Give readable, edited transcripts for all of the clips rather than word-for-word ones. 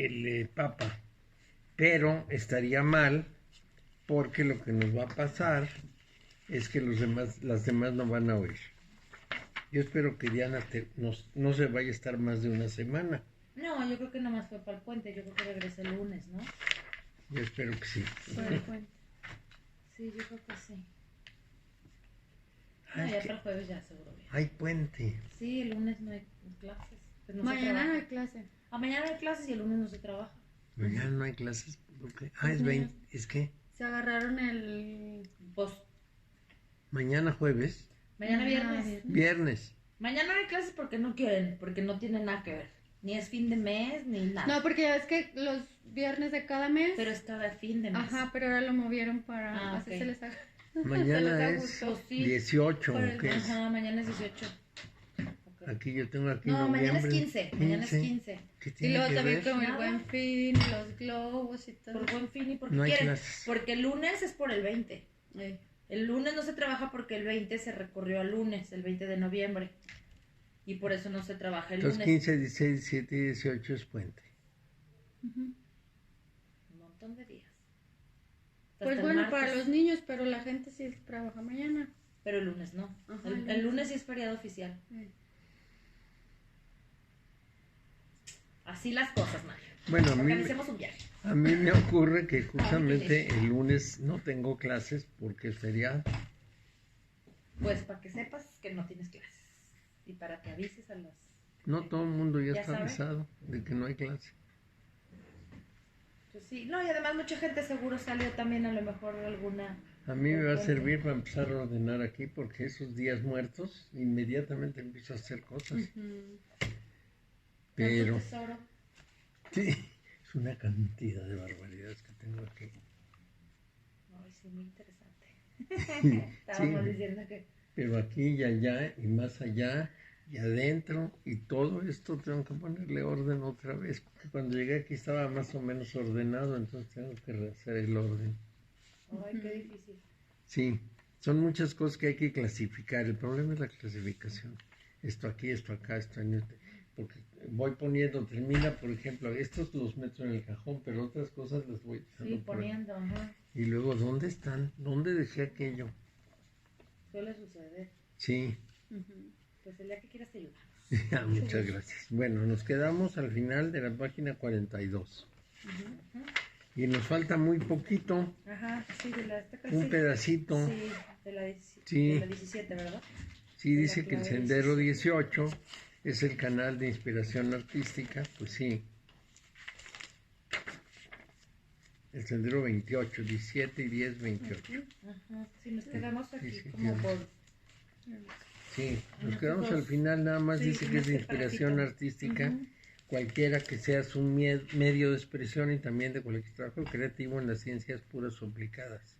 el Papa, pero estaría mal porque lo que nos va a pasar es que las demás no van a oír. Yo espero que Diana no se vaya a estar más de una semana. No, yo creo que nomás fue para el puente. Yo creo que regresa el lunes, ¿no? Yo espero que sí. Para el puente. Sí, yo creo que sí. No, ya para el jueves ya seguro. Hay puente. Sí, el lunes no hay clases. Pues no mañana no hay clase. Mañana hay clases y el lunes no se trabaja. Mañana no hay clases. ¿Por qué? Es 20. ¿Es qué? Se agarraron el... Pues... Mañana jueves. Mañana viernes. Viernes. Mañana no hay clases porque no quieren, porque no tienen nada que ver. Ni es fin de mes, ni nada. No, porque ya ves que los viernes de cada mes... Pero es cada fin de mes. Ajá, pero ahora lo movieron para... así se les haga. Mañana es 18, ¿o qué es? Ajá, mañana es 18. Okay. Aquí yo tengo aquí no, noviembre. mañana es 15. Mañana es 15. ¿Qué y luego que también ver? con el Buen Fin, los globos y todo. Por Buen Fin y porque no hay quieren. Clases. Porque el lunes es por el 20. El lunes no se trabaja porque el 20 se recorrió al lunes, el 20 de noviembre. Y por eso no se trabaja el lunes. Los 15, 16, 17 y 18 es puente. Un montón de días. Pues bueno, para los niños, pero la gente sí trabaja mañana. Pero el lunes no. Ajá, el lunes sí es feriado oficial. Así las cosas, Mario. Bueno, organicemos un viaje. A mí me ocurre que justamente el lunes no tengo clases porque es feriado. Pues para que sepas que no tienes clases. Y para que avises a las... No todo el mundo ya está avisado de que no hay clase. Pues sí, no, y además mucha gente seguro salió también a lo mejor alguna... A mí me va a servir para empezar a ordenar aquí porque esos días muertos inmediatamente empiezo a hacer cosas. Pero... Sí, es una cantidad de barbaridades que tengo aquí. Ay, sí, muy interesante. Estábamos diciendo que... Pero aquí y allá y más allá y adentro y todo esto tengo que ponerle orden otra vez. Porque cuando llegué aquí estaba más o menos ordenado, entonces tengo que rehacer el orden. Ay, qué difícil. Sí, son muchas cosas que hay que clasificar. El problema es la clasificación. Esto aquí, esto acá, esto en este. Porque voy poniendo, termina, por ejemplo, estos los meto en el cajón, pero otras cosas las voy poniendo. Ajá. Y luego, ¿dónde están? ¿Dónde dejé aquello? Suele suceder. Sí. Pues el día que quieras te ayudamos. Muchas gracias. Bueno, nos quedamos al final de la página 42. Y nos falta muy poquito. Ajá, sí, de la un pedacito. Sí, de la 17, ¿verdad? Sí, dice que el Sendero 18 es el canal de inspiración artística, pues sí. El Sendero 28, 17 y 10, 28. Ajá, sí, nos quedamos aquí como por... Sí, nos quedamos al final, nada más dice que es de inspiración artística, cualquiera que sea su medio de expresión y también de cualquier trabajo creativo en las ciencias puras o aplicadas.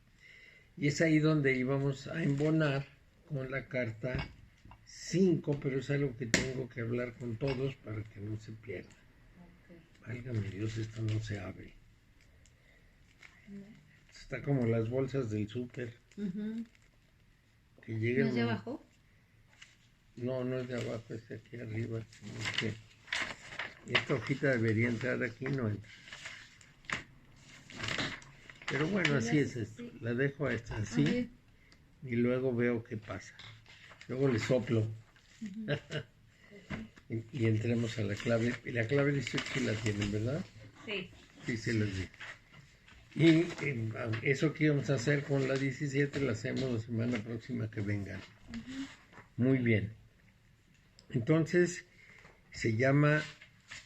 Y es ahí donde íbamos a embonar con la carta 5, pero es algo que tengo que hablar con todos para que no se pierda. Válgame Dios, esto no se abre. Está como las bolsas del súper. Que llegan. ¿No es de abajo? No, no es de abajo, es de aquí arriba. Esta hojita debería entrar aquí, no entra. Pero bueno, así es esto. La dejo a esta así y luego veo qué pasa. Luego le soplo. y entremos a la clave. Y la clave 18 sí la tienen, ¿verdad? Sí. Sí, se las di. Y eso que íbamos a hacer con la 17 la hacemos la semana próxima que vengan. Muy bien. Entonces, se llama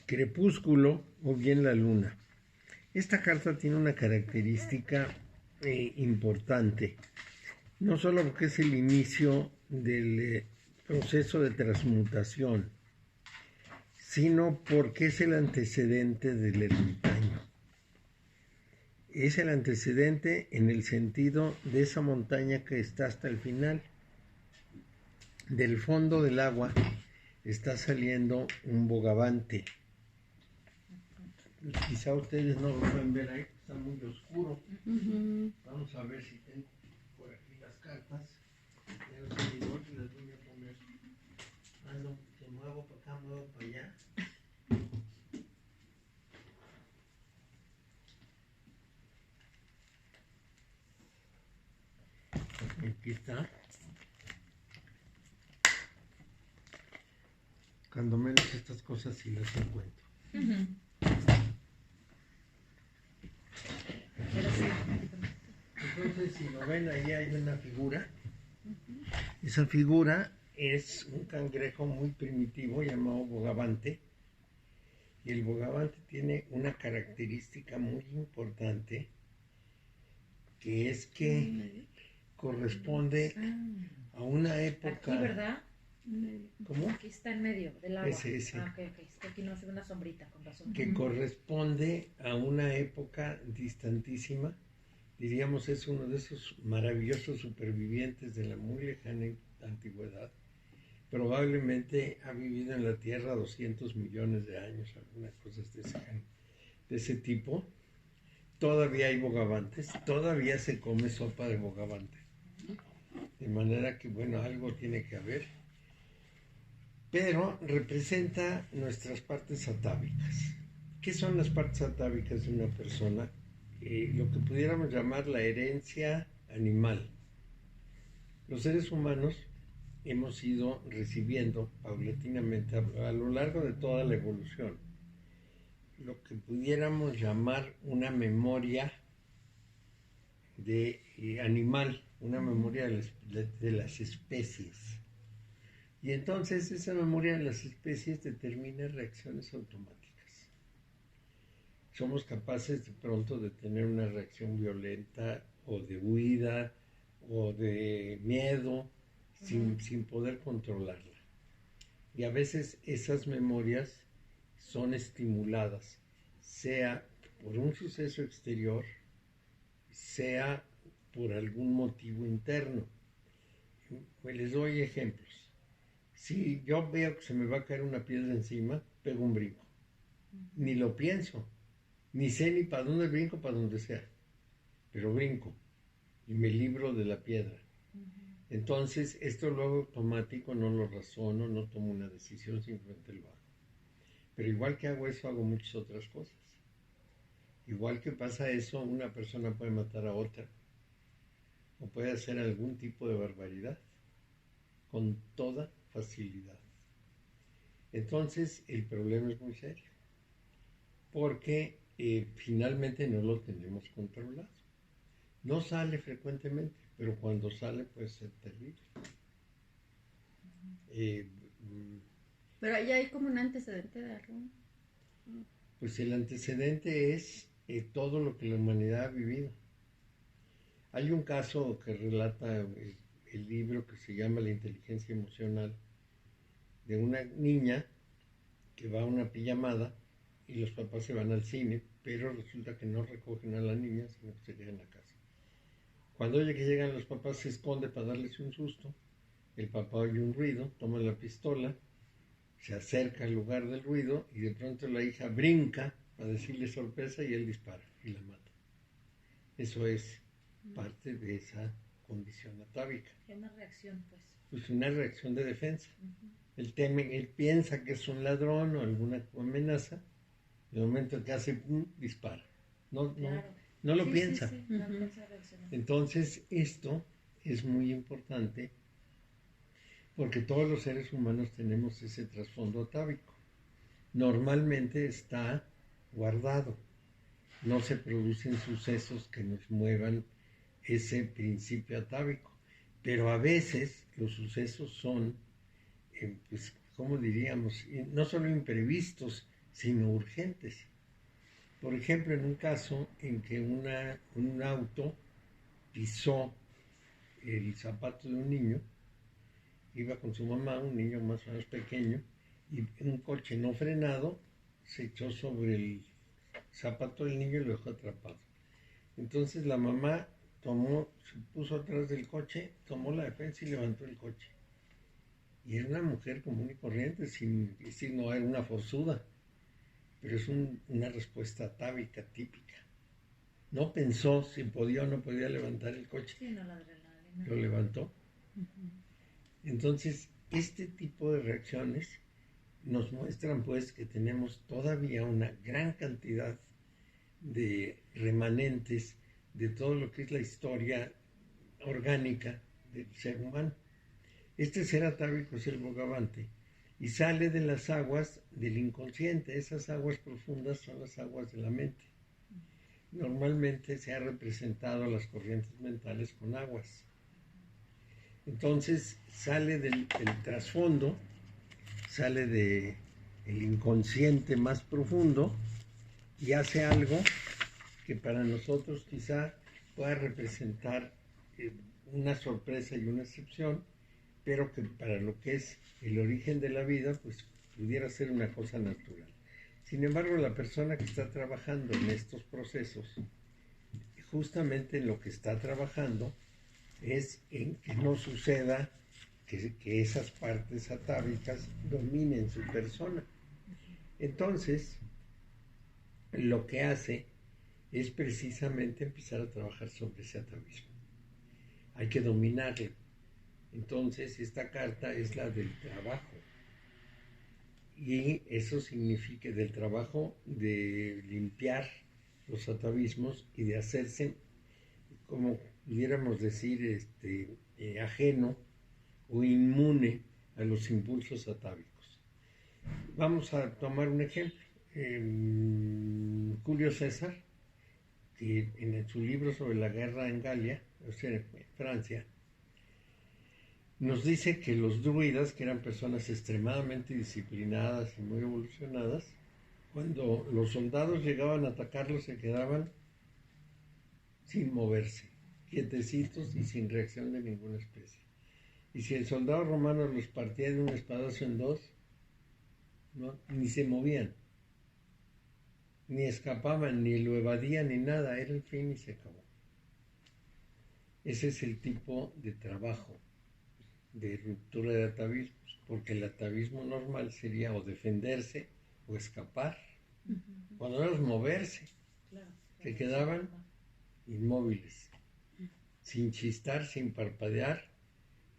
Crepúsculo o bien la luna. Esta carta tiene una característica importante. No solo porque es el inicio del proceso de transmutación, sino porque es el antecedente del ermitaño. Es el antecedente en el sentido de esa montaña que está hasta el final. Del fondo del agua está saliendo un bogavante. Quizá ustedes no lo pueden ver ahí, está muy oscuro. Vamos a ver si tengo por aquí las cartas. Ya los seguidores las voy a poner. No, que muevo para acá, muevo para allá. Aquí está. Cuando menos estas cosas sí las encuentro. Entonces, si lo ven, ahí hay una figura. Esa figura es un cangrejo muy primitivo llamado bogavante. Y el bogavante tiene una característica muy importante, que es que corresponde a una época... Aquí, ¿verdad? ¿Cómo? Aquí está en medio del agua. Ese. Ok. Es que aquí no hace una sombrita, con razón. Que corresponde a una época distantísima. Diríamos, es uno de esos maravillosos supervivientes de la muy lejana antigüedad. Probablemente ha vivido en la Tierra 200 millones de años, algunas cosas de ese tipo. Todavía hay bogavantes, todavía se come sopa de bogavante. De manera que, bueno, algo tiene que haber. Pero representa nuestras partes atávicas. ¿Qué son las partes atávicas de una persona? Lo que pudiéramos llamar la herencia animal. Los seres humanos hemos ido recibiendo paulatinamente a lo largo de toda la evolución lo que pudiéramos llamar una memoria de animal, una memoria de las especies. Y entonces esa memoria de las especies determina reacciones automáticas. Somos capaces de pronto de tener una reacción violenta o de huida o de miedo sin poder controlarla. Y a veces esas memorias son estimuladas, sea por un suceso exterior, sea por algún motivo interno. Pues les doy ejemplos. Si yo veo que se me va a caer una piedra encima, pego un brinco. Ni lo pienso, ni sé ni para dónde brinco, para donde sea, pero brinco y me libro de la piedra. Entonces, esto lo hago automático, no lo razono, no tomo una decisión, simplemente lo hago. Pero igual que hago eso, hago muchas otras cosas. Igual que pasa eso, una persona puede matar a otra o puede hacer algún tipo de barbaridad con toda facilidad. Entonces, el problema es muy serio, porque finalmente no lo tenemos controlado. No sale frecuentemente, pero cuando sale puede ser terrible. Pero ahí hay como un antecedente de algo. Pues el antecedente es todo lo que la humanidad ha vivido. Hay un caso que relata el libro que se llama La inteligencia emocional, de una niña que va a una pijamada y los papás se van al cine, pero resulta que no recogen a la niña, sino que se quedan en la casa. Cuando oye que llegan los papás, se esconde para darles un susto. El papá oye un ruido, toma la pistola, se acerca al lugar del ruido y de pronto la hija brinca para decirle sorpresa y él dispara y la mata. Eso es parte de esa condición atávica. Es una reacción, pues. Pues una reacción de defensa. Él piensa que es un ladrón o alguna amenaza, de momento que hace dispara. No lo piensa. Sí. No alcanza a reaccionar. Entonces, esto es muy importante porque todos los seres humanos tenemos ese trasfondo atávico. Normalmente está guardado. No se producen sucesos que nos muevan ese principio atávico. Pero a veces los sucesos son, pues, ¿cómo diríamos? No solo imprevistos, sino urgentes. Por ejemplo, en un caso en que un auto pisó el zapato de un niño, iba con su mamá, un niño más o menos pequeño, y un coche no frenado se echó sobre el zapato del niño y lo dejó atrapado. Entonces la mamá se puso atrás del coche, tomó la defensa y levantó el coche. Y era una mujer común y corriente, sin decir, no era una forzuda, pero es una respuesta atávica, típica. No pensó si podía o no podía levantar el coche. Sí, no, la adrenalina. Lo levantó. Entonces, este tipo de reacciones nos muestran pues que tenemos todavía una gran cantidad de remanentes de todo lo que es la historia orgánica del ser humano. Este ser atávico es el bogavante y sale de las aguas del inconsciente. Esas aguas profundas son las aguas de la mente. Normalmente se ha representado las corrientes mentales con aguas. Entonces sale del trasfondo, sale del inconsciente más profundo y hace algo que para nosotros quizá pueda representar una sorpresa y una excepción, pero que para lo que es el origen de la vida, pues pudiera ser una cosa natural. Sin embargo, la persona que está trabajando en estos procesos, justamente en lo que está trabajando es en que no suceda que esas partes atávicas dominen su persona. Entonces, lo que hace es precisamente empezar a trabajar sobre ese atavismo. Hay que dominarlo. Entonces, esta carta es la del trabajo. Y eso significa del trabajo de limpiar los atavismos y de hacerse, como pudiéramos decir, ajeno o inmune a los impulsos atávicos. Vamos a tomar un ejemplo. Julio César, que en su libro sobre la guerra en Galia, o sea, en Francia, nos dice que los druidas, que eran personas extremadamente disciplinadas y muy evolucionadas, cuando los soldados llegaban a atacarlos se quedaban sin moverse, quietecitos y sin reacción de ninguna especie. Y si el soldado romano los partía de un espadazo en dos, ¿no? Ni se movían, ni escapaban, ni lo evadían, ni nada, era el fin y se acabó. Ese es el tipo de trabajo de ruptura de atavismos, porque el atavismo normal sería o defenderse o escapar. Cuando era moverse, se quedaban inmóviles, sin chistar, sin parpadear,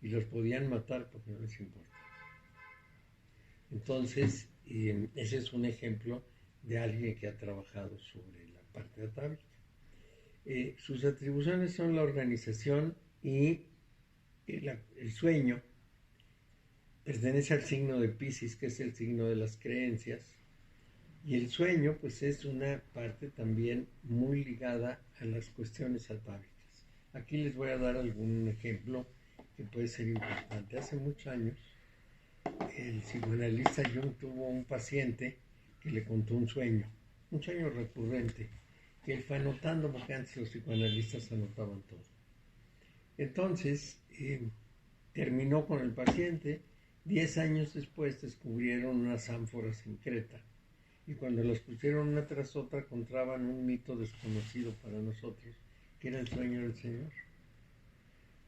y los podían matar porque no les importa. Entonces, ese es un ejemplo de alguien que ha trabajado sobre la parte atávica. Sus atribuciones son la organización y el sueño. Pertenece al signo de Piscis, que es el signo de las creencias. Y el sueño, pues, es una parte también muy ligada a las cuestiones atávicas. Aquí les voy a dar algún ejemplo que puede ser importante. Hace muchos años, el psicoanalista Jung tuvo un paciente que le contó un sueño recurrente, que él fue anotando, porque antes los psicoanalistas anotaban todo. Entonces, terminó con el paciente. 10 años después descubrieron unas ánforas en Creta, y cuando las pusieron una tras otra encontraban un mito desconocido para nosotros, que era el sueño del Señor.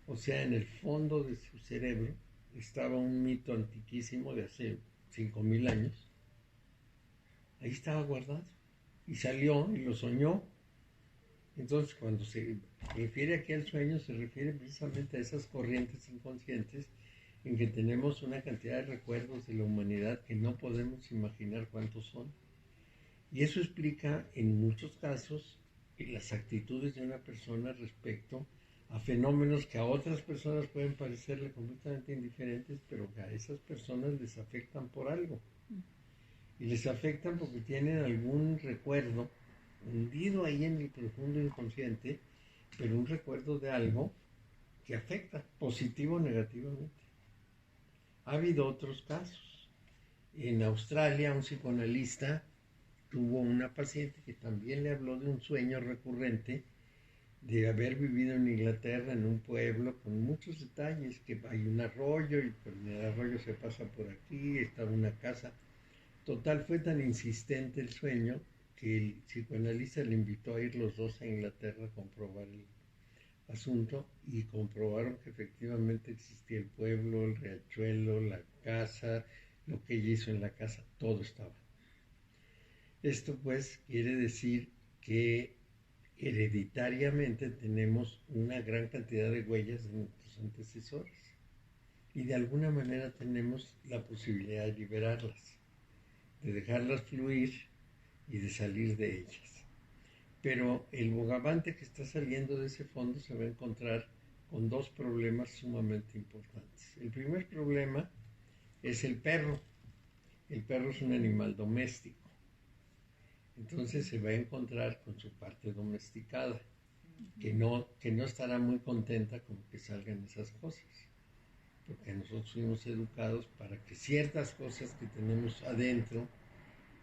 O sea, en el fondo de su cerebro estaba un mito antiquísimo de hace 5,000 años. Ahí estaba guardado. Y salió y lo soñó. Entonces, cuando se refiere aquí al sueño, se refiere precisamente a esas corrientes inconscientes en que tenemos una cantidad de recuerdos de la humanidad que no podemos imaginar cuántos son. Y eso explica en muchos casos las actitudes de una persona respecto a fenómenos que a otras personas pueden parecerle completamente indiferentes, pero que a esas personas les afectan por algo. Y les afectan porque tienen algún recuerdo hundido ahí en el profundo inconsciente, pero un recuerdo de algo que afecta, positivo o negativamente. Ha habido otros casos. En Australia, un psicoanalista tuvo una paciente que también le habló de un sueño recurrente de haber vivido en Inglaterra, en un pueblo con muchos detalles, que hay un arroyo y por el arroyo se pasa por aquí, está una casa. Total, fue tan insistente el sueño que el psicoanalista le invitó a ir los dos a Inglaterra a comprobar el asunto, y comprobaron que efectivamente existía el pueblo, el riachuelo, la casa, lo que ella hizo en la casa, todo estaba. Esto pues quiere decir que hereditariamente tenemos una gran cantidad de huellas de nuestros antecesores y de alguna manera tenemos la posibilidad de liberarlas, de dejarlas fluir y de salir de ellas. Pero el bogavante que está saliendo de ese fondo se va a encontrar con dos problemas sumamente importantes. El primer problema es el perro. El perro es un animal doméstico. Entonces se va a encontrar con su parte domesticada, que no estará muy contenta con que salgan esas cosas. Porque nosotros fuimos educados para que ciertas cosas que tenemos adentro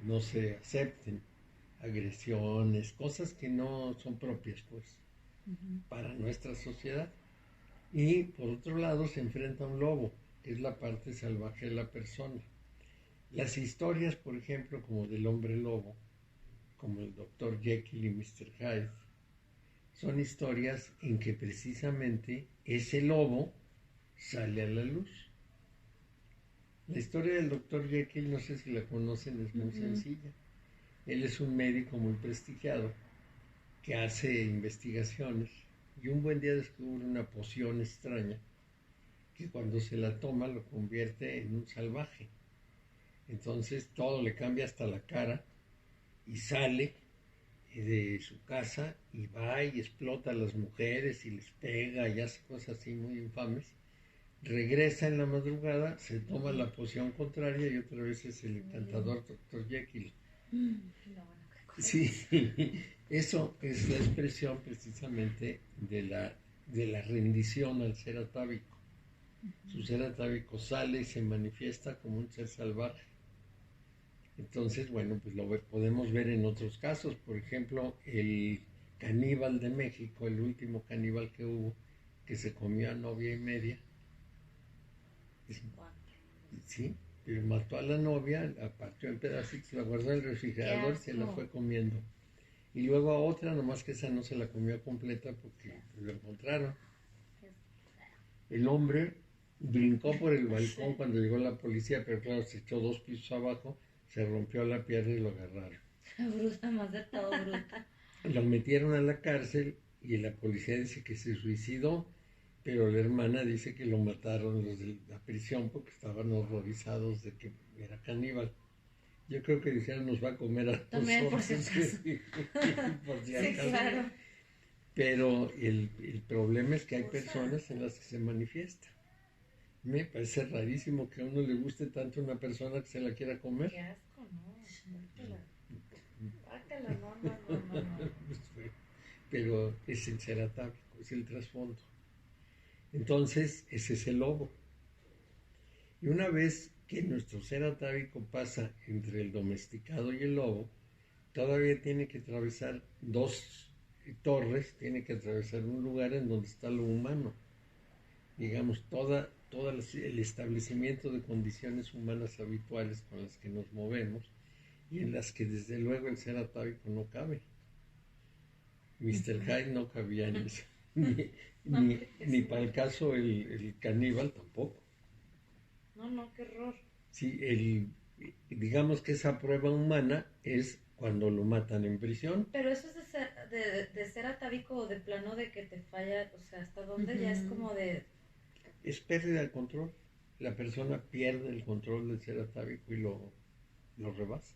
no se acepten. Agresiones, cosas que no son propias, pues, para nuestra sociedad. Y por otro lado se enfrenta a un lobo, que es la parte salvaje de la persona. Las historias, por ejemplo, como del hombre lobo, como el Dr. Jekyll y Mr. Hyde, son historias en que precisamente ese lobo sale a la luz. La historia del Dr. Jekyll, no sé si la conocen, es muy sencilla. Él es un médico muy prestigiado que hace investigaciones y un buen día descubre una poción extraña que cuando se la toma lo convierte en un salvaje. Entonces todo le cambia hasta la cara y sale de su casa y va y explota a las mujeres y les pega y hace cosas así muy infames. Regresa en la madrugada, se toma la poción contraria y otra vez es el encantador Dr. Jekyll. Sí, eso es la expresión precisamente de la rendición al ser atávico. Su ser atávico sale y se manifiesta como un ser salvaje. Entonces, bueno, pues lo podemos ver en otros casos. Por ejemplo, el caníbal de México, el último caníbal que hubo, que se comió a novia y media. Sí, pero mató a la novia, la partió en pedacitos, la guardó en el refrigerador y se la fue comiendo. Y luego a otra, nomás que esa no se la comió completa porque lo encontraron. El hombre brincó por el balcón cuando llegó la policía, pero claro, se echó 2 pisos abajo, se rompió la pierna y lo agarraron. Bruta, más de todo bruta. Lo metieron a la cárcel y la policía dice que se suicidó, pero la hermana dice que lo mataron los de la prisión porque estaban horrorizados de que era caníbal. Yo creo que dijeron nos va a comer a también nosotros. Por si acaso. Sí, claro. Pero el problema es que hay personas en las que se manifiesta. Me parece rarísimo que a uno le guste tanto una persona que se la quiera comer. Qué asco, ¿no? Bácala, no. Pero es el ser atávico, es el trasfondo. Entonces, ese es el lobo. Y una vez que nuestro ser atávico pasa entre el domesticado y el lobo, todavía tiene que atravesar 2 torres, tiene que atravesar un lugar en donde está lo humano. Digamos, todo el establecimiento de condiciones humanas habituales con las que nos movemos y en las que desde luego el ser atávico no cabe. Mr. Hyde no cabía en eso. Ni para el caso el caníbal tampoco. No, qué horror. Sí, digamos que esa prueba humana es cuando lo matan en prisión. Pero eso es de ser atávico o de plano de que te falla, o sea, hasta dónde ya es como de... Es pérdida de control. La persona pierde el control del ser atávico y lo rebasa.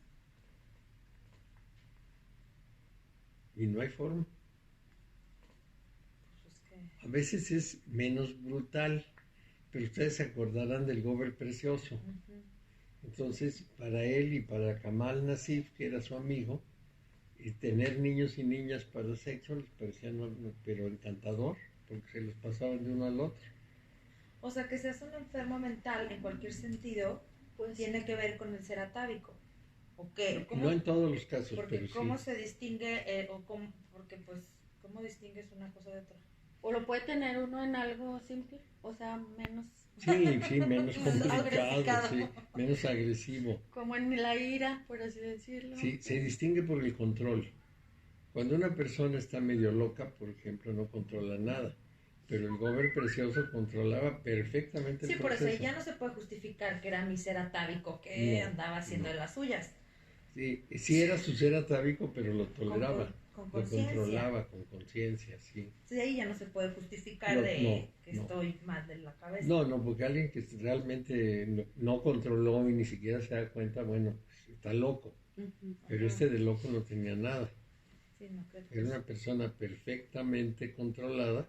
Y no hay forma. A veces es menos brutal, pero ustedes se acordarán del Gober Precioso. Entonces, para él y para Kamal Nassif, que era su amigo, tener niños y niñas para sexo les parecía pero encantador, porque se los pasaban de uno al otro. O sea, que seas un enfermo mental en cualquier sentido, pues tiene que ver con el ser atávico. ¿O qué? No en todos los casos, porque pero ¿cómo sí. se distingue, porque pues, ¿cómo distingues una cosa de otra? O lo puede tener uno en algo simple, o sea, menos... Sí, menos complicado, sí, menos agresivo. Como en la ira, por así decirlo. Sí, se distingue por el control. Cuando una persona está medio loca, por ejemplo, no controla nada. Pero el Gober Precioso controlaba perfectamente el proceso. Sí, por eso ahí ya no se puede justificar que era mi ser atávico que andaba haciendo de las suyas. Sí era su ser atávico, pero lo toleraba. Con lo controlaba con conciencia, sí. Sí, ahí ya no se puede justificar que estoy mal de la cabeza. No, porque alguien que realmente no controló y ni siquiera se da cuenta, bueno, pues, está loco. Pero este de loco no tenía nada. Sí, no creo que era una persona perfectamente controlada,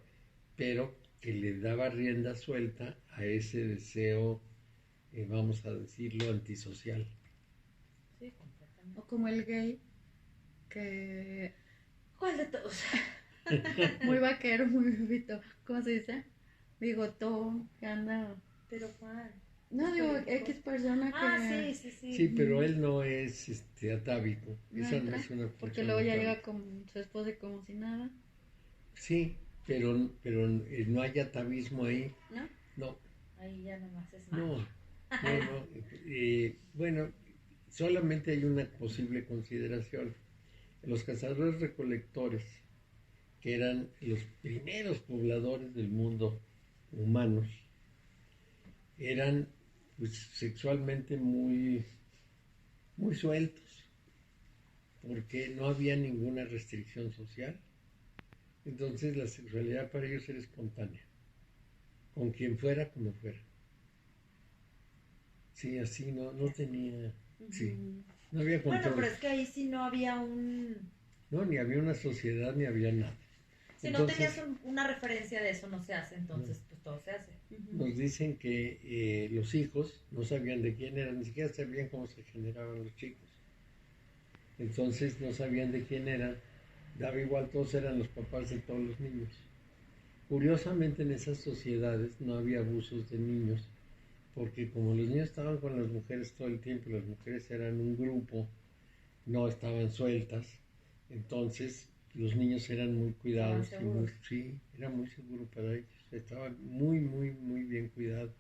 pero que le daba rienda suelta a ese deseo, vamos a decirlo, antisocial. Sí, completamente. O como el gay, que ¿Cuál de todos? muy vaquero, muy vivito, ¿cómo se dice? Bigotón, que anda... Pero Juan. No, digo, X persona que... Sí. Sí, pero él no es atávico. No Esa no entra, es una porque persona luego ya atávica. llega con su esposa y como si nada, Sí, pero no hay atavismo ahí. ¿no? No, Ahí ya nomás es no, macho. no. Bueno, solamente hay una posible consideración. Los cazadores recolectores, que eran los primeros pobladores del mundo humanos, eran pues, sexualmente muy, muy sueltos, porque no había ninguna restricción social. Entonces la sexualidad para ellos era espontánea, con quien fuera, como fuera. Sí, así no tenía, sí, no había Bueno, control. pero es que ahí sí no había No, ni había una sociedad, ni había nada. Si Entonces, no tenías una referencia de eso, no se hace, entonces pues todo se hace. nos dicen que los hijos no sabían de quién eran, ni siquiera sabían cómo se generaban los chicos. Entonces no sabían de quién eran, daba igual, todos eran los papás de todos los niños. Curiosamente en esas sociedades no había abusos de niños, porque como los niños estaban con las mujeres todo el tiempo, las mujeres eran un grupo, no estaban sueltas, entonces los niños eran muy cuidados. Sí, era muy seguro para ellos, estaban muy, muy, muy bien cuidados.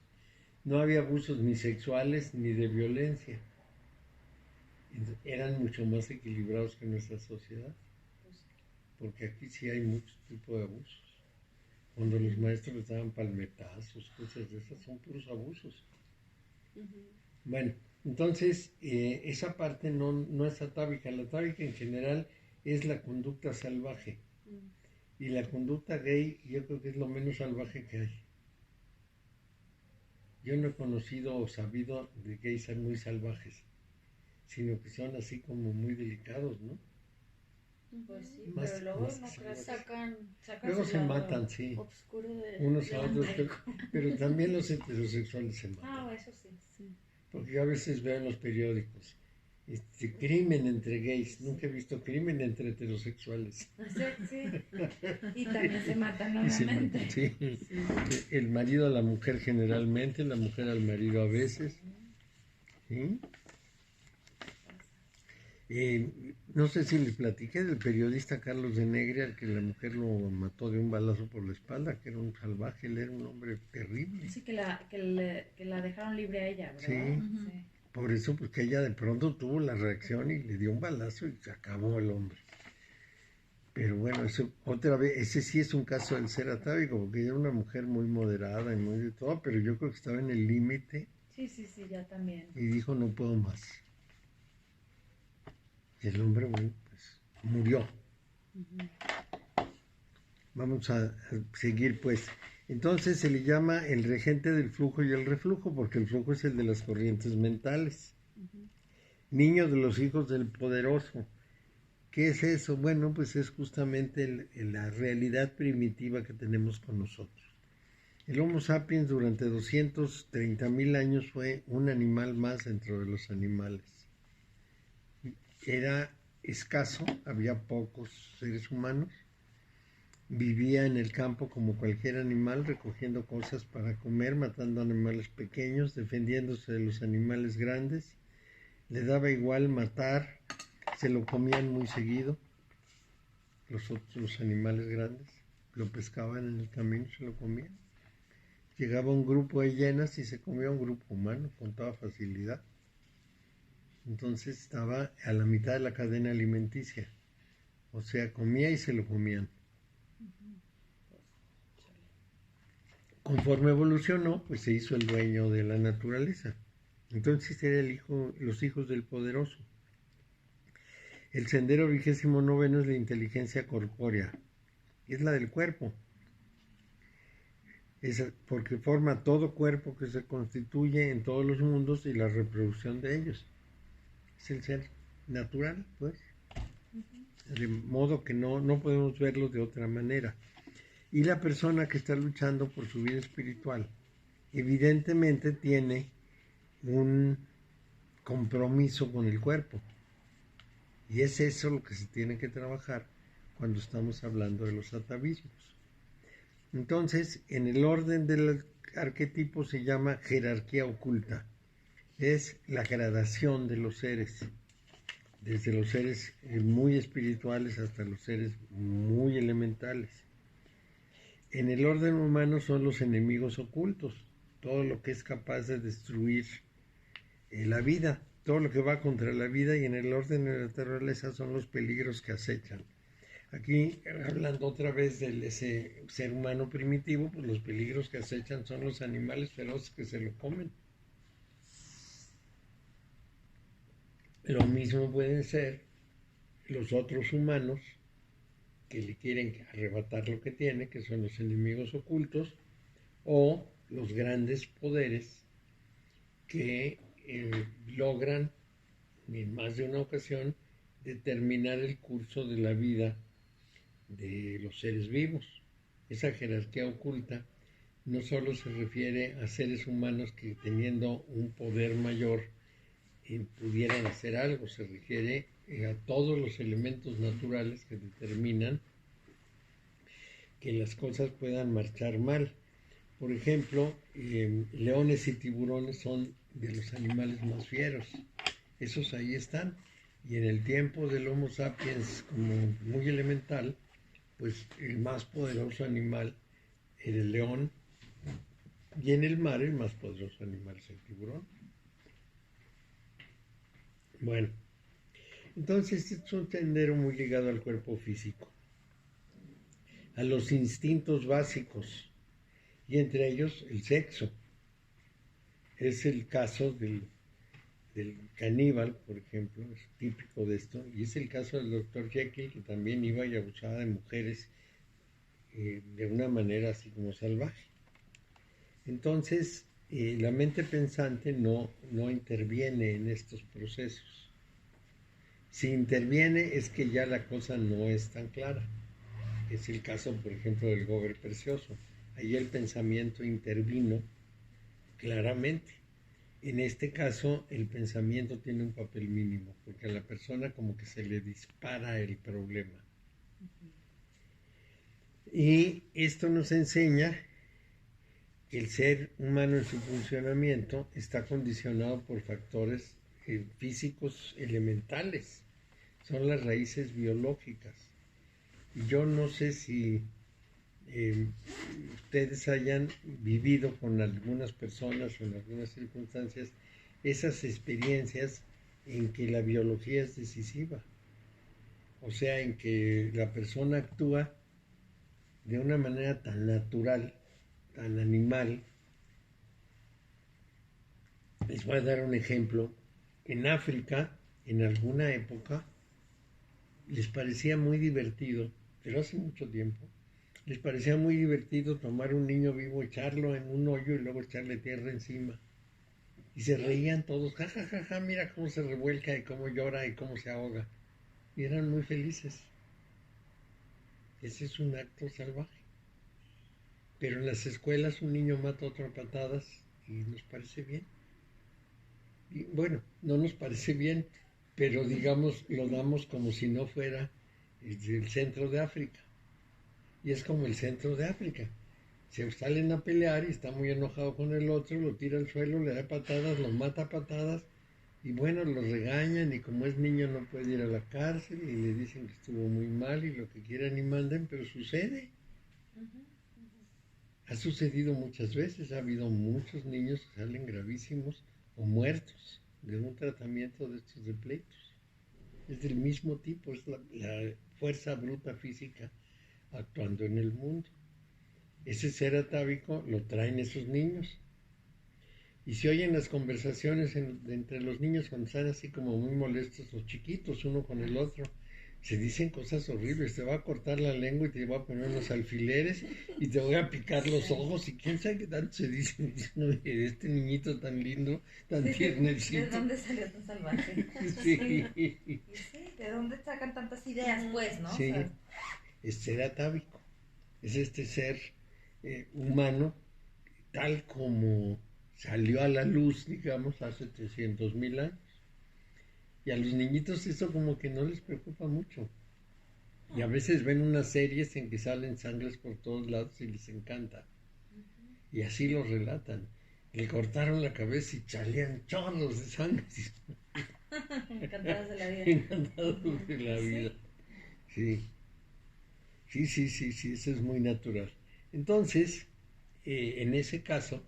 No había abusos ni sexuales ni de violencia. Eran mucho más equilibrados que nuestra sociedad, porque aquí sí hay muchos tipos de abusos. Cuando los maestros les daban palmetazos, cosas de esas, son puros abusos. Bueno, entonces esa parte no es atávica. La atávica en general es la conducta salvaje. Y la conducta gay yo creo que es lo menos salvaje que hay. Yo no he conocido o sabido de gays muy salvajes, sino que son así como muy delicados, ¿no? Pues sí, Más- pero luego más no que crees, Sacan Luego su se lado matan, sí, oscuro de... unos a otros, Andaico. pero también los heterosexuales se matan. Ah, eso sí. Porque yo a veces veo en los periódicos, crimen entre gays, nunca he visto crimen entre heterosexuales. Sí. Y también se matan, Y se obviamente. matan, sí. El marido a la mujer generalmente, la mujer al marido a veces. ¿Sí? No sé si les platiqué del periodista Carlos de Negri, al que la mujer lo mató de un balazo por la espalda, que era un salvaje, él era un hombre terrible. Sí, que la dejaron libre a ella, ¿verdad? Sí. Por eso, porque ella de pronto tuvo la reacción y le dio un balazo y se acabó el hombre. Pero bueno, eso, otra vez, ese sí es un caso del ser atávico, porque ella era una mujer muy moderada y muy de todo, pero yo creo que estaba en el límite. Sí, ya también. Y dijo, no puedo más. Y el hombre, bueno, pues murió. Vamos a seguir, pues. Entonces se le llama el regente del flujo y el reflujo, porque el flujo es el de las corrientes mentales. Niño de los hijos del poderoso. ¿Qué es eso? Bueno, pues es justamente la realidad primitiva que tenemos con nosotros. El Homo sapiens durante 230,000 años fue un animal más dentro de los animales. Era escaso, había pocos seres humanos. Vivía en el campo como cualquier animal, recogiendo cosas para comer, matando animales pequeños, defendiéndose de los animales grandes. Le daba igual matar, se lo comían muy seguido, los animales grandes, lo pescaban en el camino, se lo comían. Llegaba un grupo de hienas y se comía un grupo humano con toda facilidad. Entonces estaba a la mitad de la cadena alimenticia, o sea, comía y se lo comían. Conforme evolucionó, pues se hizo el dueño de la naturaleza. Entonces era los hijos del poderoso. El sendero 29 es la inteligencia corpórea, es la del cuerpo. Es porque forma todo cuerpo que se constituye en todos los mundos y la reproducción de ellos. Es el ser natural, pues. De modo que no podemos verlo de otra manera. Y la persona que está luchando por su vida espiritual, evidentemente tiene un compromiso con el cuerpo. Y es eso lo que se tiene que trabajar cuando estamos hablando de los atavismos. Entonces, en el orden del arquetipo se llama jerarquía oculta. Es la gradación de los seres, desde los seres muy espirituales hasta los seres muy elementales. En el orden humano son los enemigos ocultos, todo lo que es capaz de destruir la vida, todo lo que va contra la vida, y en el orden de la naturaleza son los peligros que acechan. Aquí, hablando otra vez de ese ser humano primitivo, pues los peligros que acechan son los animales feroces que se lo comen. Lo mismo pueden ser los otros humanos que le quieren arrebatar lo que tiene, que son los enemigos ocultos, o los grandes poderes que logran, en más de una ocasión, determinar el curso de la vida de los seres vivos. Esa jerarquía oculta no solo se refiere a seres humanos que, teniendo un poder mayor, pudieran hacer algo, se refiere a todos los elementos naturales que determinan que las cosas puedan marchar mal. Por ejemplo, leones y tiburones son de los animales más fieros. Esos ahí están. Y en el tiempo del Homo sapiens, como muy elemental, pues el más poderoso animal era el león. Y en el mar el más poderoso animal es el tiburón. Bueno, entonces es un sendero muy ligado al cuerpo físico, a los instintos básicos, y entre ellos el sexo. Es el caso del caníbal, por ejemplo, es típico de esto, y es el caso del Dr. Jekyll, que también iba y abusaba de mujeres de una manera así como salvaje. Entonces, la mente pensante no interviene en estos procesos. Si interviene es que ya la cosa no es tan clara. Es el caso, por ejemplo, del Gober Precioso. Ahí el pensamiento intervino claramente. En este caso, el pensamiento tiene un papel mínimo, porque a la persona como que se le dispara el problema. Y esto nos enseña que el ser humano en su funcionamiento está condicionado por factores físicos elementales. Son las raíces biológicas. Y yo no sé si ustedes hayan vivido con algunas personas o en algunas circunstancias esas experiencias en que la biología es decisiva. O sea, en que la persona actúa de una manera tan natural, tan animal. Les voy a dar un ejemplo. En África, en alguna época, les parecía muy divertido, pero hace mucho tiempo, les parecía muy divertido tomar un niño vivo, echarlo en un hoyo y luego echarle tierra encima. Y se reían todos, ja, ja, ja, ja, mira cómo se revuelca y cómo llora y cómo se ahoga. Y eran muy felices. Ese es un acto salvaje. Pero en las escuelas un niño mata a otro a patadas y nos parece bien. Y bueno, no nos parece bien, pero digamos, lo damos como si no fuera el centro de África. Y es como el centro de África. Se salen a pelear y está muy enojado con el otro, lo tira al suelo, le da patadas, lo mata a patadas, y bueno, lo regañan, y como es niño no puede ir a la cárcel, y le dicen que estuvo muy mal y lo que quieran y manden, pero sucede. Ha sucedido muchas veces, ha habido muchos niños que salen gravísimos o muertos de un tratamiento de estos de pleitos. Es del mismo tipo, es la fuerza bruta física actuando en el mundo. Ese ser atávico lo traen esos niños. Y se oyen las conversaciones entre los niños cuando están así como muy molestos, los chiquitos, uno con el otro. Se dicen cosas horribles, te va a cortar la lengua y te va a poner unos alfileres y te voy a picar los ojos, y quién sabe qué tanto se dicen. Este niñito tan lindo, tan tiernecito. ¿De dónde salió tan salvaje? Sí. ¿De dónde sacan tantas ideas, pues, no? Sí, O sea, es ser atávico. Es este ser humano, tal como salió a la luz, digamos, hace 300,000 años. Y a los niñitos eso como que no les preocupa mucho. Y a veces ven unas series en que salen sangres por todos lados y les encanta. Y así lo relatan. Le cortaron la cabeza y salían chorros de sangre. Encantados de la vida. Encantados de la vida. Sí. Sí, eso es muy natural. Entonces, en ese caso,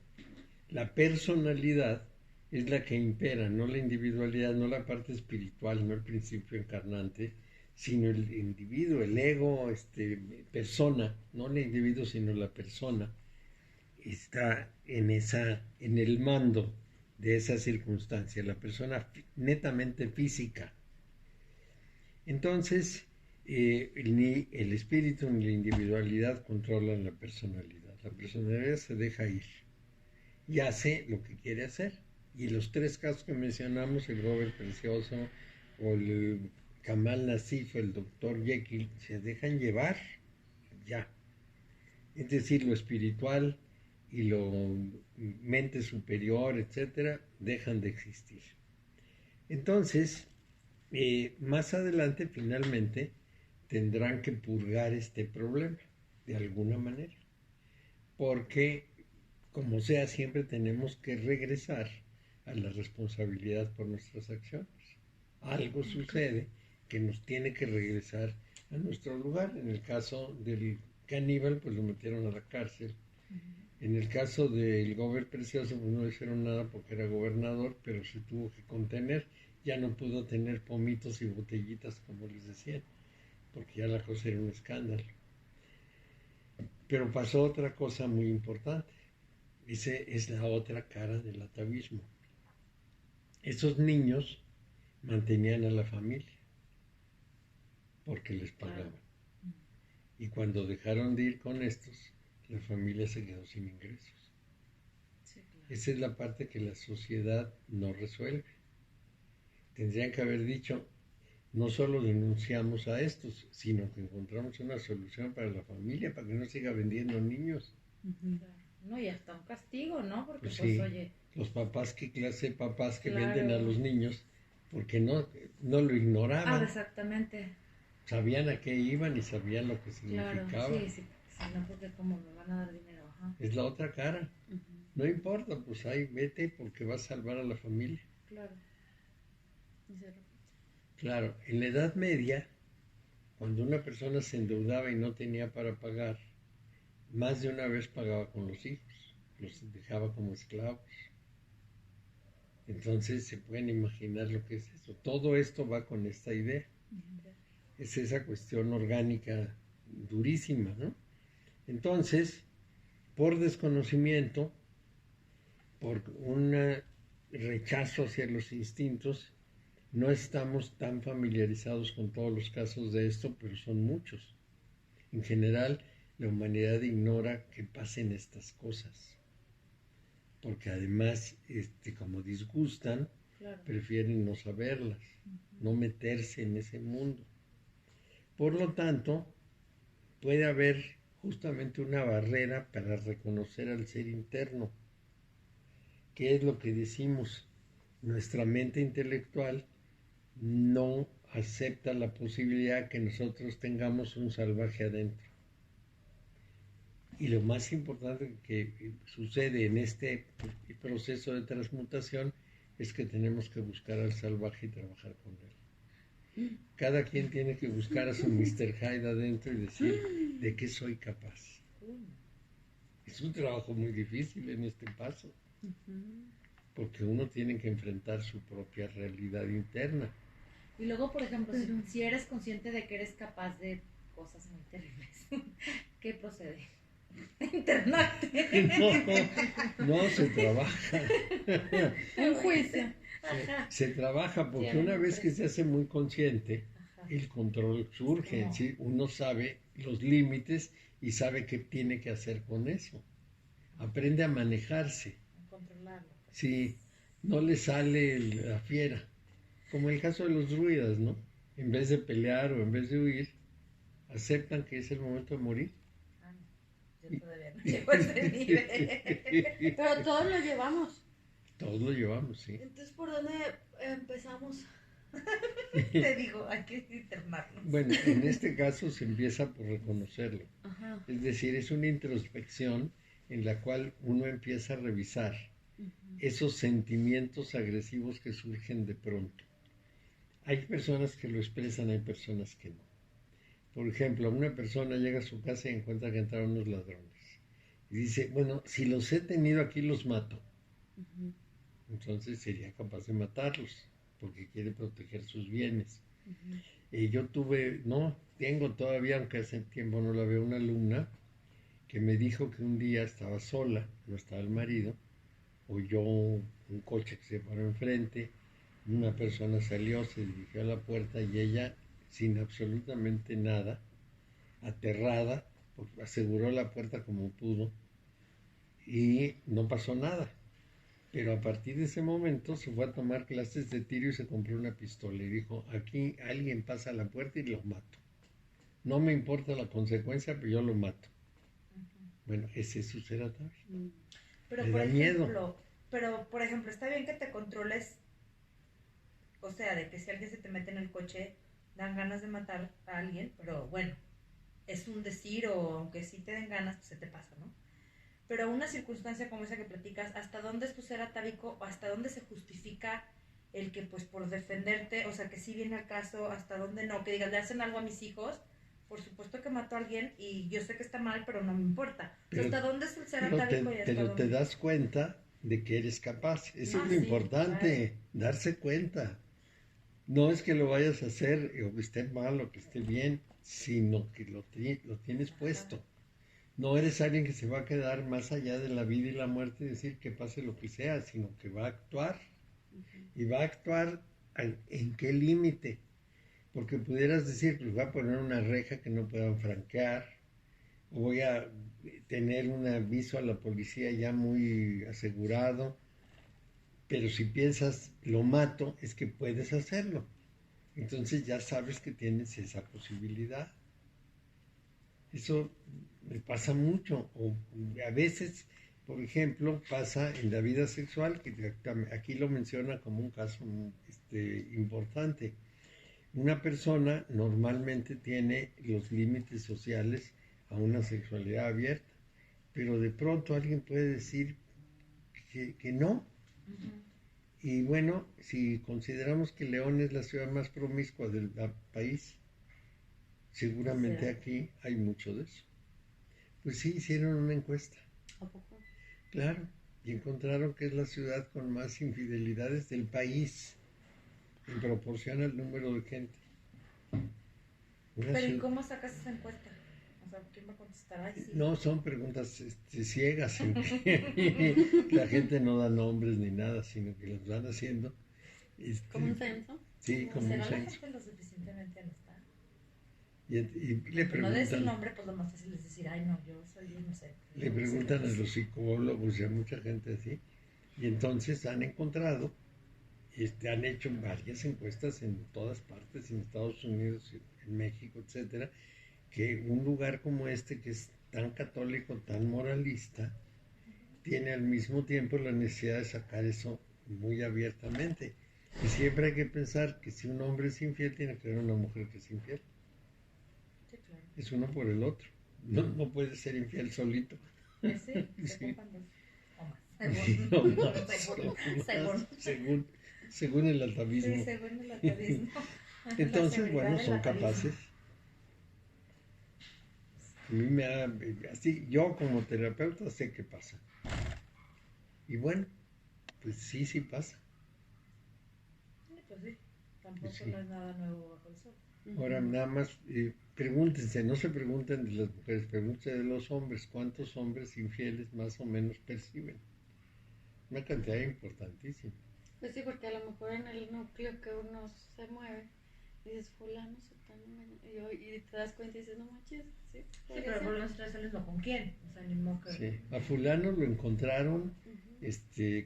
la personalidad es la que impera, no la individualidad, no la parte espiritual, no el principio encarnante, sino el individuo, el ego, persona, no el individuo, sino la persona, está en el mando de esa circunstancia, la persona netamente física. Entonces, ni el espíritu ni la individualidad controlan la personalidad. La personalidad se deja ir y hace lo que quiere hacer. Y los tres casos que mencionamos, el Robert Precioso o el Kamal Nassif, el Dr. Jekyll, se dejan llevar ya. Es decir, lo espiritual y lo mente superior, etcétera, dejan de existir. Entonces, más adelante, finalmente, tendrán que purgar este problema, de alguna manera. Porque, como sea, siempre tenemos que regresar a la responsabilidad por nuestras acciones. Algo sucede que nos tiene que regresar a nuestro lugar. En el caso del caníbal, pues lo metieron a la cárcel. En el caso del Gober Precioso, pues no le hicieron nada porque era gobernador, pero se tuvo que contener. Ya no pudo tener pomitos y botellitas, como les decía, porque ya la cosa era un escándalo. Pero pasó otra cosa muy importante. Esa es la otra cara del atavismo. Esos niños mantenían a la familia porque les pagaban. Y cuando dejaron de ir con estos, la familia se quedó sin ingresos. Sí, claro. Esa es la parte que la sociedad no resuelve. Tendrían que haber dicho, no solo denunciamos a estos, sino que encontramos una solución para la familia, para que no siga vendiendo niños. Claro. No, y hasta un castigo, ¿no? Porque Pues pues sí, oye, los papás, qué clase de papás que Claro. venden a los niños, porque no lo ignoraban, exactamente. sabían a qué iban y sabían lo que Claro, significaba. sí, no, porque como me van a dar dinero, ajá. Es la otra cara. No importa, pues ahí vete porque vas a salvar a la familia. Claro. Claro, en la Edad Media, cuando una persona se endeudaba y no tenía para pagar, más de una vez pagaba con los hijos, los dejaba como esclavos. Entonces se pueden imaginar lo que es eso. Todo esto va con esta idea. Es esa cuestión orgánica durísima, ¿no? Entonces, por desconocimiento, por un rechazo hacia los instintos, no estamos tan familiarizados con todos los casos de esto, pero son muchos. En general, la humanidad ignora que pasen estas cosas, porque además, como disgustan, Claro. prefieren no saberlas, no meterse en ese mundo. Por lo tanto, puede haber justamente una barrera para reconocer al ser interno. ¿Qué es lo que decimos? Nuestra mente intelectual no acepta la posibilidad que nosotros tengamos un salvaje adentro. Y lo más importante que sucede en este proceso de transmutación es que tenemos que buscar al salvaje y trabajar con él. Cada quien tiene que buscar a su Mr. Hyde adentro y decir de qué soy capaz. Es un trabajo muy difícil en este paso, porque uno tiene que enfrentar su propia realidad interna. Y luego, por ejemplo, si eres consciente de que eres capaz de cosas muy terribles, ¿qué procede? Internarte. No se trabaja. Un juicio. Se trabaja porque una vez que se hace muy consciente, el control surge. ¿Sí? Uno sabe los límites y sabe qué tiene que hacer con eso. Aprende a manejarse. A controlarlo. Sí, no le sale la fiera. Como el caso de los druidas, ¿no? En vez de pelear o en vez de huir, aceptan que es el momento de morir Yo todavía no llego a ese nivel. Pero todos lo llevamos. Todos lo llevamos, sí. Entonces, ¿por dónde empezamos? Te digo, hay que internarnos. Bueno, en este caso se empieza por reconocerlo. Ajá. Es decir, es una introspección en la cual uno empieza a revisar esos sentimientos agresivos que surgen de pronto. Hay personas que lo expresan, hay personas que no. Por ejemplo, una persona llega a su casa y encuentra que entraron unos ladrones. Y dice, bueno, si los he tenido aquí, los mato. Entonces sería capaz de matarlos, porque quiere proteger sus bienes. Yo tengo todavía, aunque hace tiempo no la veo, una alumna que me dijo que un día estaba sola, no estaba el marido, oyó un coche que se paró enfrente, una persona salió, se dirigió a la puerta y ella, sin absolutamente nada, aterrada, pues, aseguró la puerta como pudo y no pasó nada. Pero a partir de ese momento se fue a tomar clases de tiro y se compró una pistola y dijo, aquí alguien pasa a la puerta y lo mato. No me importa la consecuencia, pero yo lo mato. Bueno, ese es su ser ataque. Pero Le por da ejemplo, miedo. por ejemplo, está bien que te controles, o sea, de que si alguien se te mete en el coche, dan ganas de matar a alguien, pero bueno, es un decir, o aunque sí te den ganas, pues se te pasa, ¿no? Pero una circunstancia como esa que platicas, ¿hasta dónde es tu ser atávico o hasta dónde se justifica el que pues por defenderte, o sea, que sí viene al caso, hasta dónde no, que digas, le hacen algo a mis hijos, por supuesto que mato a alguien y yo sé que está mal, pero no me importa. Pero, o sea, ¿hasta dónde es el ser pero atávico y hasta pero dónde? te das cuenta de que eres capaz. Eso es lo Sí, importante, darse cuenta. No es que lo vayas a hacer o que esté mal o que esté bien, sino que lo tienes puesto. No eres alguien que se va a quedar más allá de la vida y la muerte y decir que pase lo que sea, sino que va a actuar. Y va a actuar en qué límite. Porque pudieras decir, pues voy a poner una reja que no puedan franquear, o voy a tener un aviso a la policía ya muy asegurado, pero si piensas, lo mato, es que puedes hacerlo. Entonces ya sabes que tienes esa posibilidad. Eso me pasa mucho, o a veces, por ejemplo, pasa en la vida sexual, que aquí lo menciona como un caso importante. Una persona normalmente tiene los límites sociales a una sexualidad abierta, pero de pronto alguien puede decir que no. Y bueno, si consideramos que León es la ciudad más promiscua del país, seguramente aquí hay mucho de eso. Pues sí, hicieron una encuesta. ¿A poco? Claro, y encontraron que es la ciudad con más infidelidades del país en proporción al número de gente. Pero ¿y cómo sacas esa encuesta? O sea, ¿quién va a contestar? Ay, sí. No, son preguntas ciegas en que la gente no da nombres ni nada, sino que las van haciendo. ¿Como un censo? Sí, como un ¿Será la censo. gente lo suficientemente honesta? Y le No de ese preguntan, nombre, pues lo más fácil es decir, ay, no, yo soy inocente. le preguntan a los psicólogos y a mucha gente así, y entonces han encontrado, han hecho varias encuestas en todas partes, en Estados Unidos, en México, etcétera, que un lugar como este, que es tan católico, tan moralista, tiene al mismo tiempo la necesidad de sacar eso muy abiertamente. Y siempre hay que pensar que si un hombre es infiel, tiene que haber una mujer que es infiel. Sí, claro. Es uno por el otro. No puede ser infiel solito. Sí, Sí. O más. Según el atavismo. Sí, según el atavismo. Entonces, bueno, son capaces. A mí así, yo como terapeuta sé qué pasa. Y bueno, pues sí pasa. Pues sí, tampoco Sí. no es nada nuevo bajo el sol. Ahora nada más pregúntense, no se pregunten de las mujeres, pregúntense de los hombres, cuántos hombres infieles más o menos perciben. Una cantidad importantísima. Pues sí, porque a lo mejor en el núcleo que uno se mueve, dices, fulano, sotano, y te das cuenta y dices, no manches, sí. Sí, pero por los tres sales no con quién. O sea, ni modo que... Sí. A fulano lo encontraron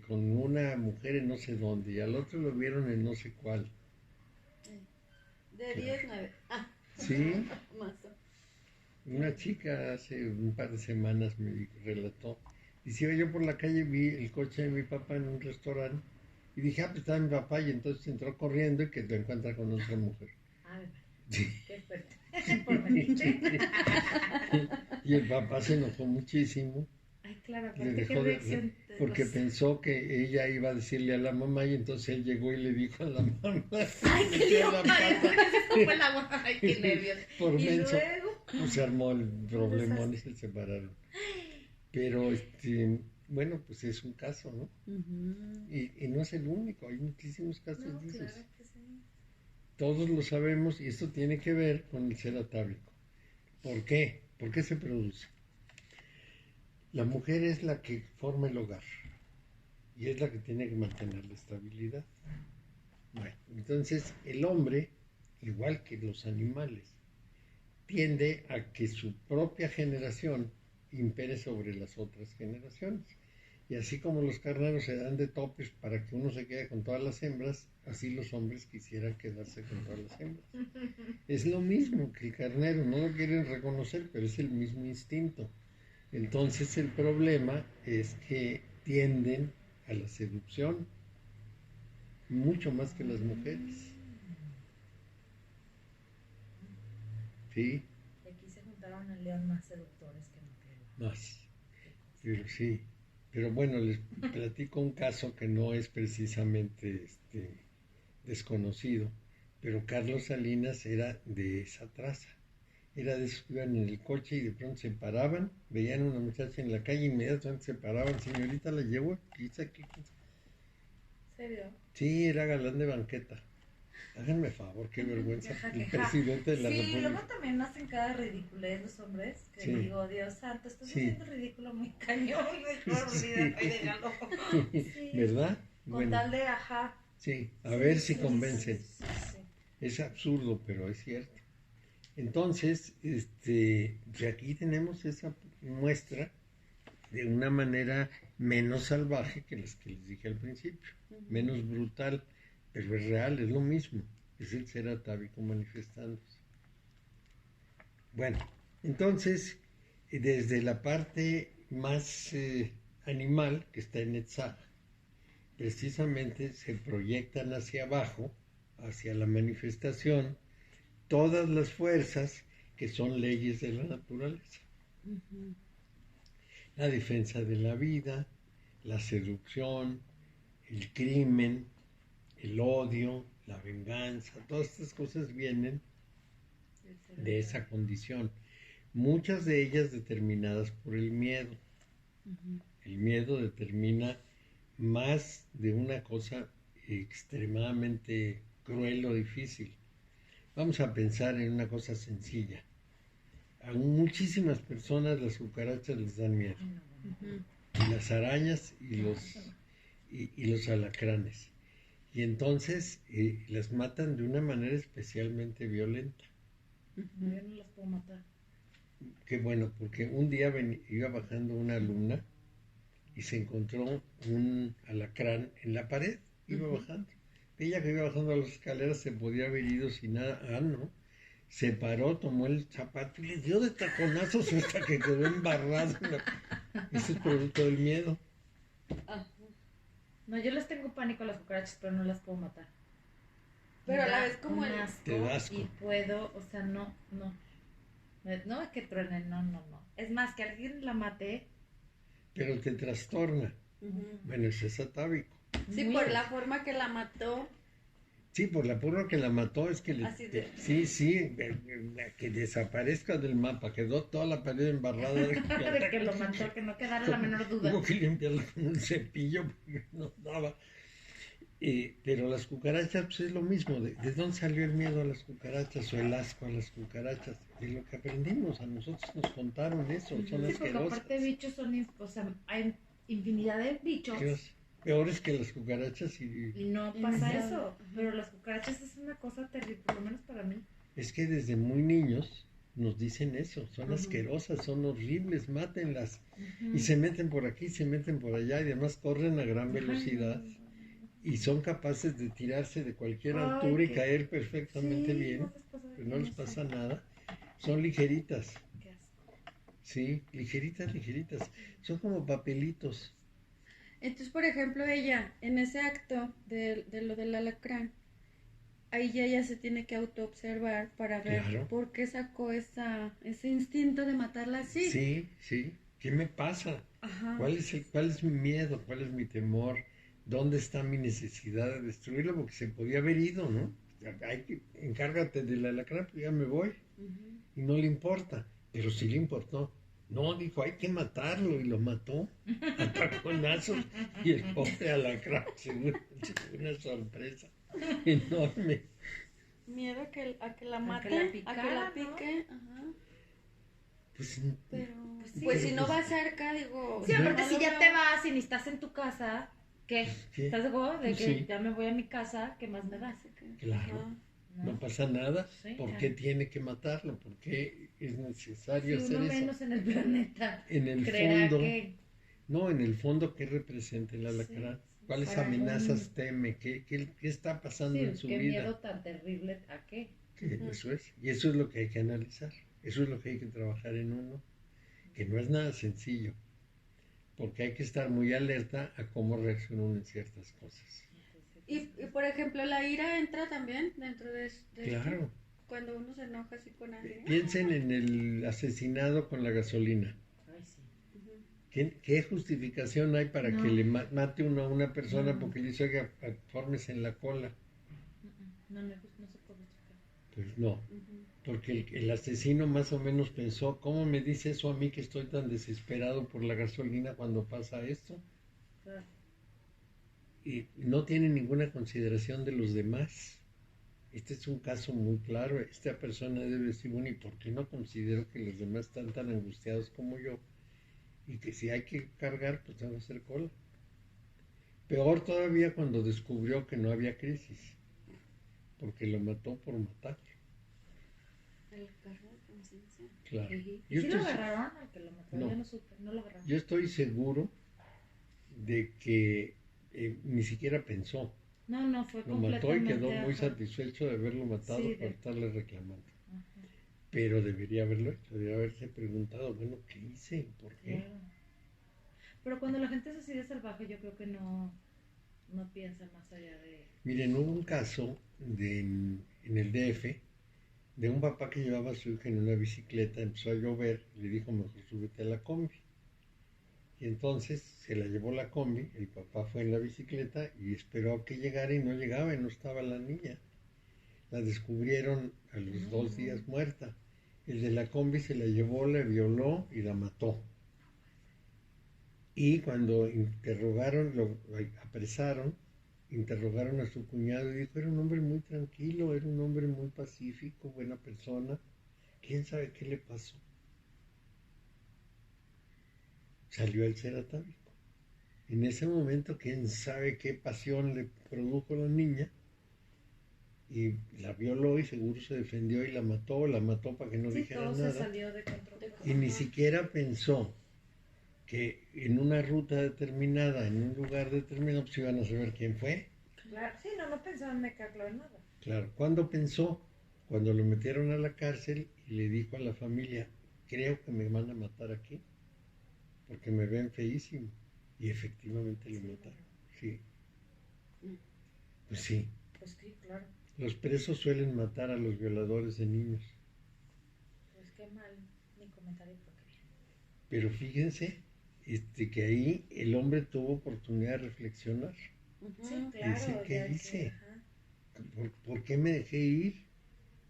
con una mujer en no sé dónde y al otro lo vieron en no sé cuál. De 10, 9. Ah, Sí, más. Una chica hace un par de semanas me relató. Dice, yo por la calle vi el coche de mi papá en un restaurante y dije, pues está mi papá, y entonces entró corriendo y que lo encuentra con otra mujer. Ay, Sí. qué fuerte. Por metiche. Y el papá se enojó muchísimo. Ay, claro, Le aparte qué dejó de, reacción. porque los- pensó que ella iba a decirle a la mamá y entonces él llegó y le dijo a la mamá. Ay, qué metió lío. la Ay, pata. eso fue la boda. Ay, qué nervios. Por Y menso. luego. Pues se armó el problemón y se separaron. Pero, bueno, pues es un caso, ¿no? Y no es el único, hay muchísimos casos No, de esos. claro que sí. Todos lo sabemos y esto tiene que ver con el ser atávico. ¿Por qué? ¿Por qué se produce? La mujer es la que forma el hogar y es la que tiene que mantener la estabilidad. Bueno, entonces el hombre, igual que los animales, tiende a que su propia generación impere sobre las otras generaciones. Y así como los carneros se dan de topes para que uno se quede con todas las hembras, así los hombres quisieran quedarse con todas las hembras. Es lo mismo que el carnero, no lo quieren reconocer, pero es el mismo instinto. Entonces el problema es que tienden a la seducción mucho más que las mujeres. Sí, Y aquí se juntaron al león más seductores que no creo. más. Pero sí. Pero bueno, les platico un caso que no es precisamente desconocido, pero Carlos Salinas era de esa traza. Era de esos que iban en el coche y de pronto se paraban, veían a una muchacha en la calle, inmediatamente se paraban, señorita, la llevo, quizá aquí. ¿Serio? Sí, era galán de banqueta. Háganme favor, qué vergüenza. Queja, El queja. presidente de la Sí, República. luego también hacen cada ridiculez los hombres. Que Sí. digo, Dios santo, estás Sí. haciendo ridículo muy cañón. Mejor olvídate y déjalo. Sí. ¿Verdad? Con Bueno, tal de ajá. sí, a Sí, ver si sí, convencen. sí, sí. Es absurdo, pero es cierto. Entonces, pues aquí tenemos esa muestra de una manera menos salvaje que las que les dije al principio, menos brutal, pero es real, es lo mismo, es el ser atávico manifestándose. Bueno, entonces, desde la parte más animal, que está en Etzach, precisamente se proyectan hacia abajo, hacia la manifestación, todas las fuerzas que son leyes de la naturaleza. La defensa de la vida, la seducción, el crimen, el odio, la venganza, todas estas cosas vienen de esa condición. Muchas de ellas determinadas por el miedo. El miedo determina más de una cosa extremadamente cruel o difícil. Vamos a pensar en una cosa sencilla. A muchísimas personas las cucarachas les dan miedo. Y las arañas y los alacranes. Y entonces las matan de una manera especialmente violenta. Yo no las puedo matar. Qué bueno, porque un día iba bajando una alumna y se encontró un alacrán en la pared. Iba bajando. Ella que iba bajando las escaleras se podía haber ido sin nada. Ah, no. Se paró, tomó el zapato y le dio de taconazos hasta que quedó embarrado. Eso es producto del miedo. No, yo les tengo pánico a las cucarachas, pero no las puedo matar. Pero a la Me vez como un el... asco. Te da asco. Y puedo, o sea, no. No es que truenen, no. Es más, que alguien la mate. Pero te trastorna. Bueno, eso es atávico. Sí, muy- por la forma que la mató. Sí, por la purga que la mató es que Así de- sí, que desaparezca del mapa, quedó toda la pared embarrada de que lo mató, que no quedara la menor duda. Hubo que limpiarla con un cepillo porque no daba. Pero las cucarachas, pues es lo mismo. ¿De dónde salió el miedo a las cucarachas o el asco a las cucarachas? De lo que aprendimos, a nosotros nos contaron eso, son Sí, porque asquerosas. aparte bichos son, o sea, hay infinidad de bichos. Peores que las cucarachas y Y no Y pasa no- eso. Ajá. Pero las cucarachas es una cosa terrible, por lo menos para mí. es que desde muy niños nos dicen eso, son asquerosas, son horribles, mátenlas. Y se meten por aquí, se meten por allá y además corren a gran velocidad y son capaces de tirarse de cualquier Ay, altura y qué- caer perfectamente Sí, bien, no les pasa pero no les nada. pasa nada. Son ligeritas. Qué asco. Sí, ligeritas, ligeritas. Son como papelitos. Entonces, por ejemplo, ella, en ese acto de lo del alacrán, ahí ya ella se tiene que autoobservar para ver Claro. por qué sacó ese instinto de matarla así. Sí, sí. ¿Qué me pasa? Ajá. ¿Cuál es mi miedo? ¿Cuál es mi temor? ¿Dónde está mi necesidad de destruirlo? Porque se podía haber ido, ¿no? Encárgate del alacrán, pues ya me voy. Ujú. Y no le importa. Pero sí le importó. No, dijo, hay que matarlo. Y lo mató a taconazos. Y el pobre alacrán, seguro, fue una sorpresa enorme. Miedo a que la A que mate, la a que picara, la ¿no? pique, ajá. Pues, Pero, Pues sí. pues si pero no pues, va cerca, digo. Sí, Yo- aparte no si lo ya veo. te vas y ni estás en tu casa, ¿qué? ¿Qué? ¿Estás de acuerdo? De Pues que sí. ya me voy a mi casa, ¿qué más me das? Claro. Ajá. No pasa nada. Sí, ¿Por ya. qué tiene que matarlo? ¿Por qué es necesario Si hacer uno eso? menos en el planeta En el creerá fondo, que no, en el fondo, ¿qué representa el alacrán? Sí, ¿Cuáles para amenazas teme? ¿Qué está pasando en su qué vida? miedo tan terrible, ¿a qué? Eso es. Y eso es lo que hay que analizar. Eso es lo que hay que trabajar en uno. Que no es nada sencillo. Porque hay que estar muy alerta a cómo reacciona uno en ciertas cosas. Y por ejemplo, la ira entra también dentro de esto. Claro. Cuando uno se enoja así con alguien. Piensen en el asesinado con la gasolina. Ay, sí. Ujú. ¿Qué justificación hay para No. que le mate uno a una persona No. porque le dice, oiga, fórmese en la cola? No, no se puede explicar. Pues no, Ujú. porque el asesino más o menos pensó, ¿cómo me dice eso a mí que estoy tan desesperado por la gasolina cuando pasa esto? Claro. Y no tiene ninguna consideración de los demás. Este es un caso muy claro. Esta persona debe decir, bueno, ¿y por qué no considero que los demás están tan angustiados como yo? Y que si hay que cargar, pues debe hacer cola. Peor todavía cuando descubrió que no había crisis, porque lo mató por matar. El cargo de conciencia. Claro. ¿Y Yo sí lo estoy, agarraron al que lo mató? No. Yo no supe, no lo agarraron. yo estoy seguro de que ni siquiera pensó. No, fue Lo mató y quedó completamente, muy ajá. satisfecho de haberlo matado Sí, por de- estarle reclamando. Ajá, Pero debería haberlo hecho, debería haberse preguntado, bueno, ¿qué hice? ¿Por qué? claro. Pero cuando la gente es así de salvaje, yo creo que no piensa más allá de... Miren, hubo un caso en el DF de un papá que llevaba a su hija en una bicicleta, empezó a llover, le dijo, mejor súbete a la combi. Y entonces se la llevó la combi, el papá fue en la bicicleta y esperó a que llegara y no llegaba y no estaba la niña. La descubrieron a los 2 días muerta. El de la combi se la llevó, la violó y la mató. Y cuando lo apresaron, interrogaron a su cuñado y dijo, era un hombre muy tranquilo, era un hombre muy pacífico, buena persona. ¿Quién sabe qué le pasó? Salió el ser atávico. En ese momento, quién sabe qué pasión le produjo a la niña y la violó y seguro se defendió y la mató para que no Sí, dijera todo se nada. salió de control. Y ni siquiera pensó que en una ruta determinada, en un lugar determinado, pues iban a saber quién fue. Claro, sí, no pensaba en me claro en nada. Claro, ¿cuándo pensó? Cuando lo metieron a la cárcel y le dijo a la familia, creo que me van a matar aquí, porque me ven feísimo. Y efectivamente lo mataron. Sí. Pues sí. Pues sí, claro. Los presos suelen matar a los violadores de niños. Pues qué mal, ni comentario porque bien. Pero fíjense que ahí el hombre tuvo oportunidad de reflexionar. Ujú. Sí, claro. decir, ¿qué ya que, hice? ajá. ¿Por qué me dejé ir?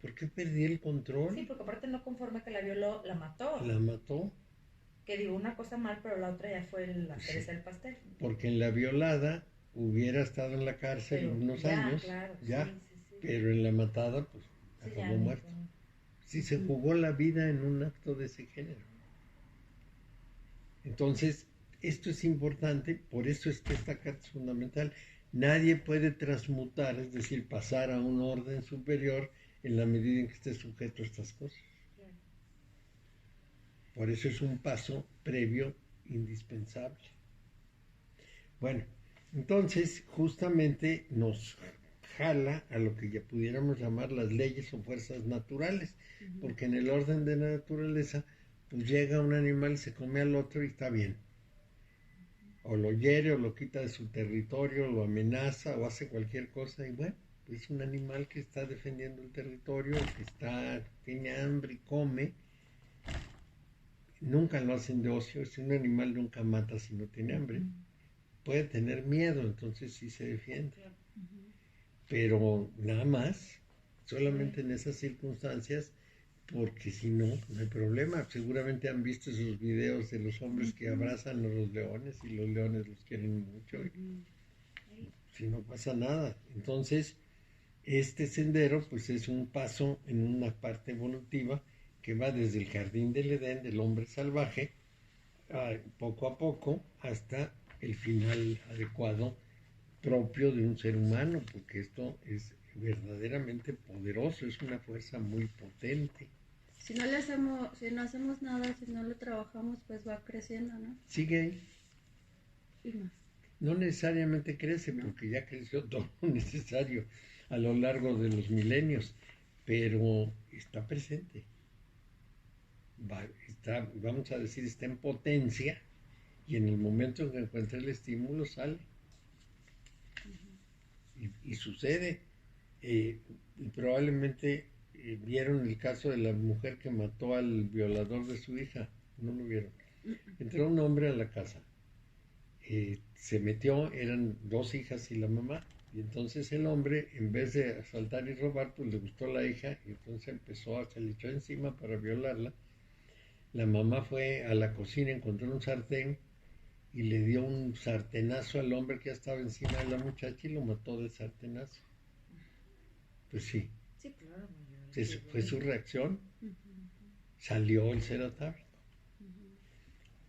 ¿Por qué perdí el control? Sí, porque aparte no conforme que la violó, la mató. La mató. Que digo una cosa mal, pero la otra ya fue la Sí. cereza del pastel. Porque en la violada hubiera estado en la cárcel Pero unos ya, años, claro, ya, sí. pero en la matada, pues, Sí, acabó ya, muerto. ni- Sí, se jugó la vida en un acto de ese género. Entonces, esto es importante, por eso es que esta carta es fundamental. Nadie puede transmutar, es decir, pasar a un orden superior en la medida en que esté sujeto a estas cosas. Claro. Por eso es un paso previo indispensable. Bueno, entonces justamente nos jala a lo que ya pudiéramos llamar las leyes o fuerzas naturales, porque en el orden de la naturaleza pues llega un animal y se come al otro y está bien. O lo hiere o lo quita de su territorio, lo amenaza o hace cualquier cosa y bueno, es un animal que está defendiendo el territorio, tiene hambre y come. Nunca lo hacen de ocio, si un animal nunca mata si no tiene hambre. Puede tener miedo, entonces sí se defiende. Pero nada más, solamente en esas circunstancias, porque si no, no hay problema. Seguramente han visto esos videos de los hombres que abrazan a los leones y los leones los quieren mucho. Si no pasa nada. Entonces, este sendero pues es un paso en una parte evolutiva que va desde el jardín del Edén del hombre salvaje, poco a poco, hasta el final adecuado propio de un ser humano, porque esto es verdaderamente poderoso, es una fuerza muy potente. Si no hacemos nada, si no lo trabajamos, pues va creciendo, ¿no? Sigue ahí. Y más. No necesariamente crece, porque ya creció todo lo necesario a lo largo de los milenios, pero está presente. Vamos a decir, está en potencia y en el momento en que encuentra el estímulo sale. Y sucede. Y probablemente vieron el caso de la mujer que mató al violador de su hija. No lo vieron. Entró un hombre a la casa. Se metió, eran 2 hijas y la mamá. Y entonces el hombre, en vez de asaltar y robar, pues le gustó la hija y entonces se le echó encima para violarla. La mamá fue a la cocina, encontró un sartén y le dio un sartenazo al hombre que ya estaba encima de la muchacha y lo mató de sartenazo. Pues sí. Sí, claro. Fue su reacción. Salió el ser atávico.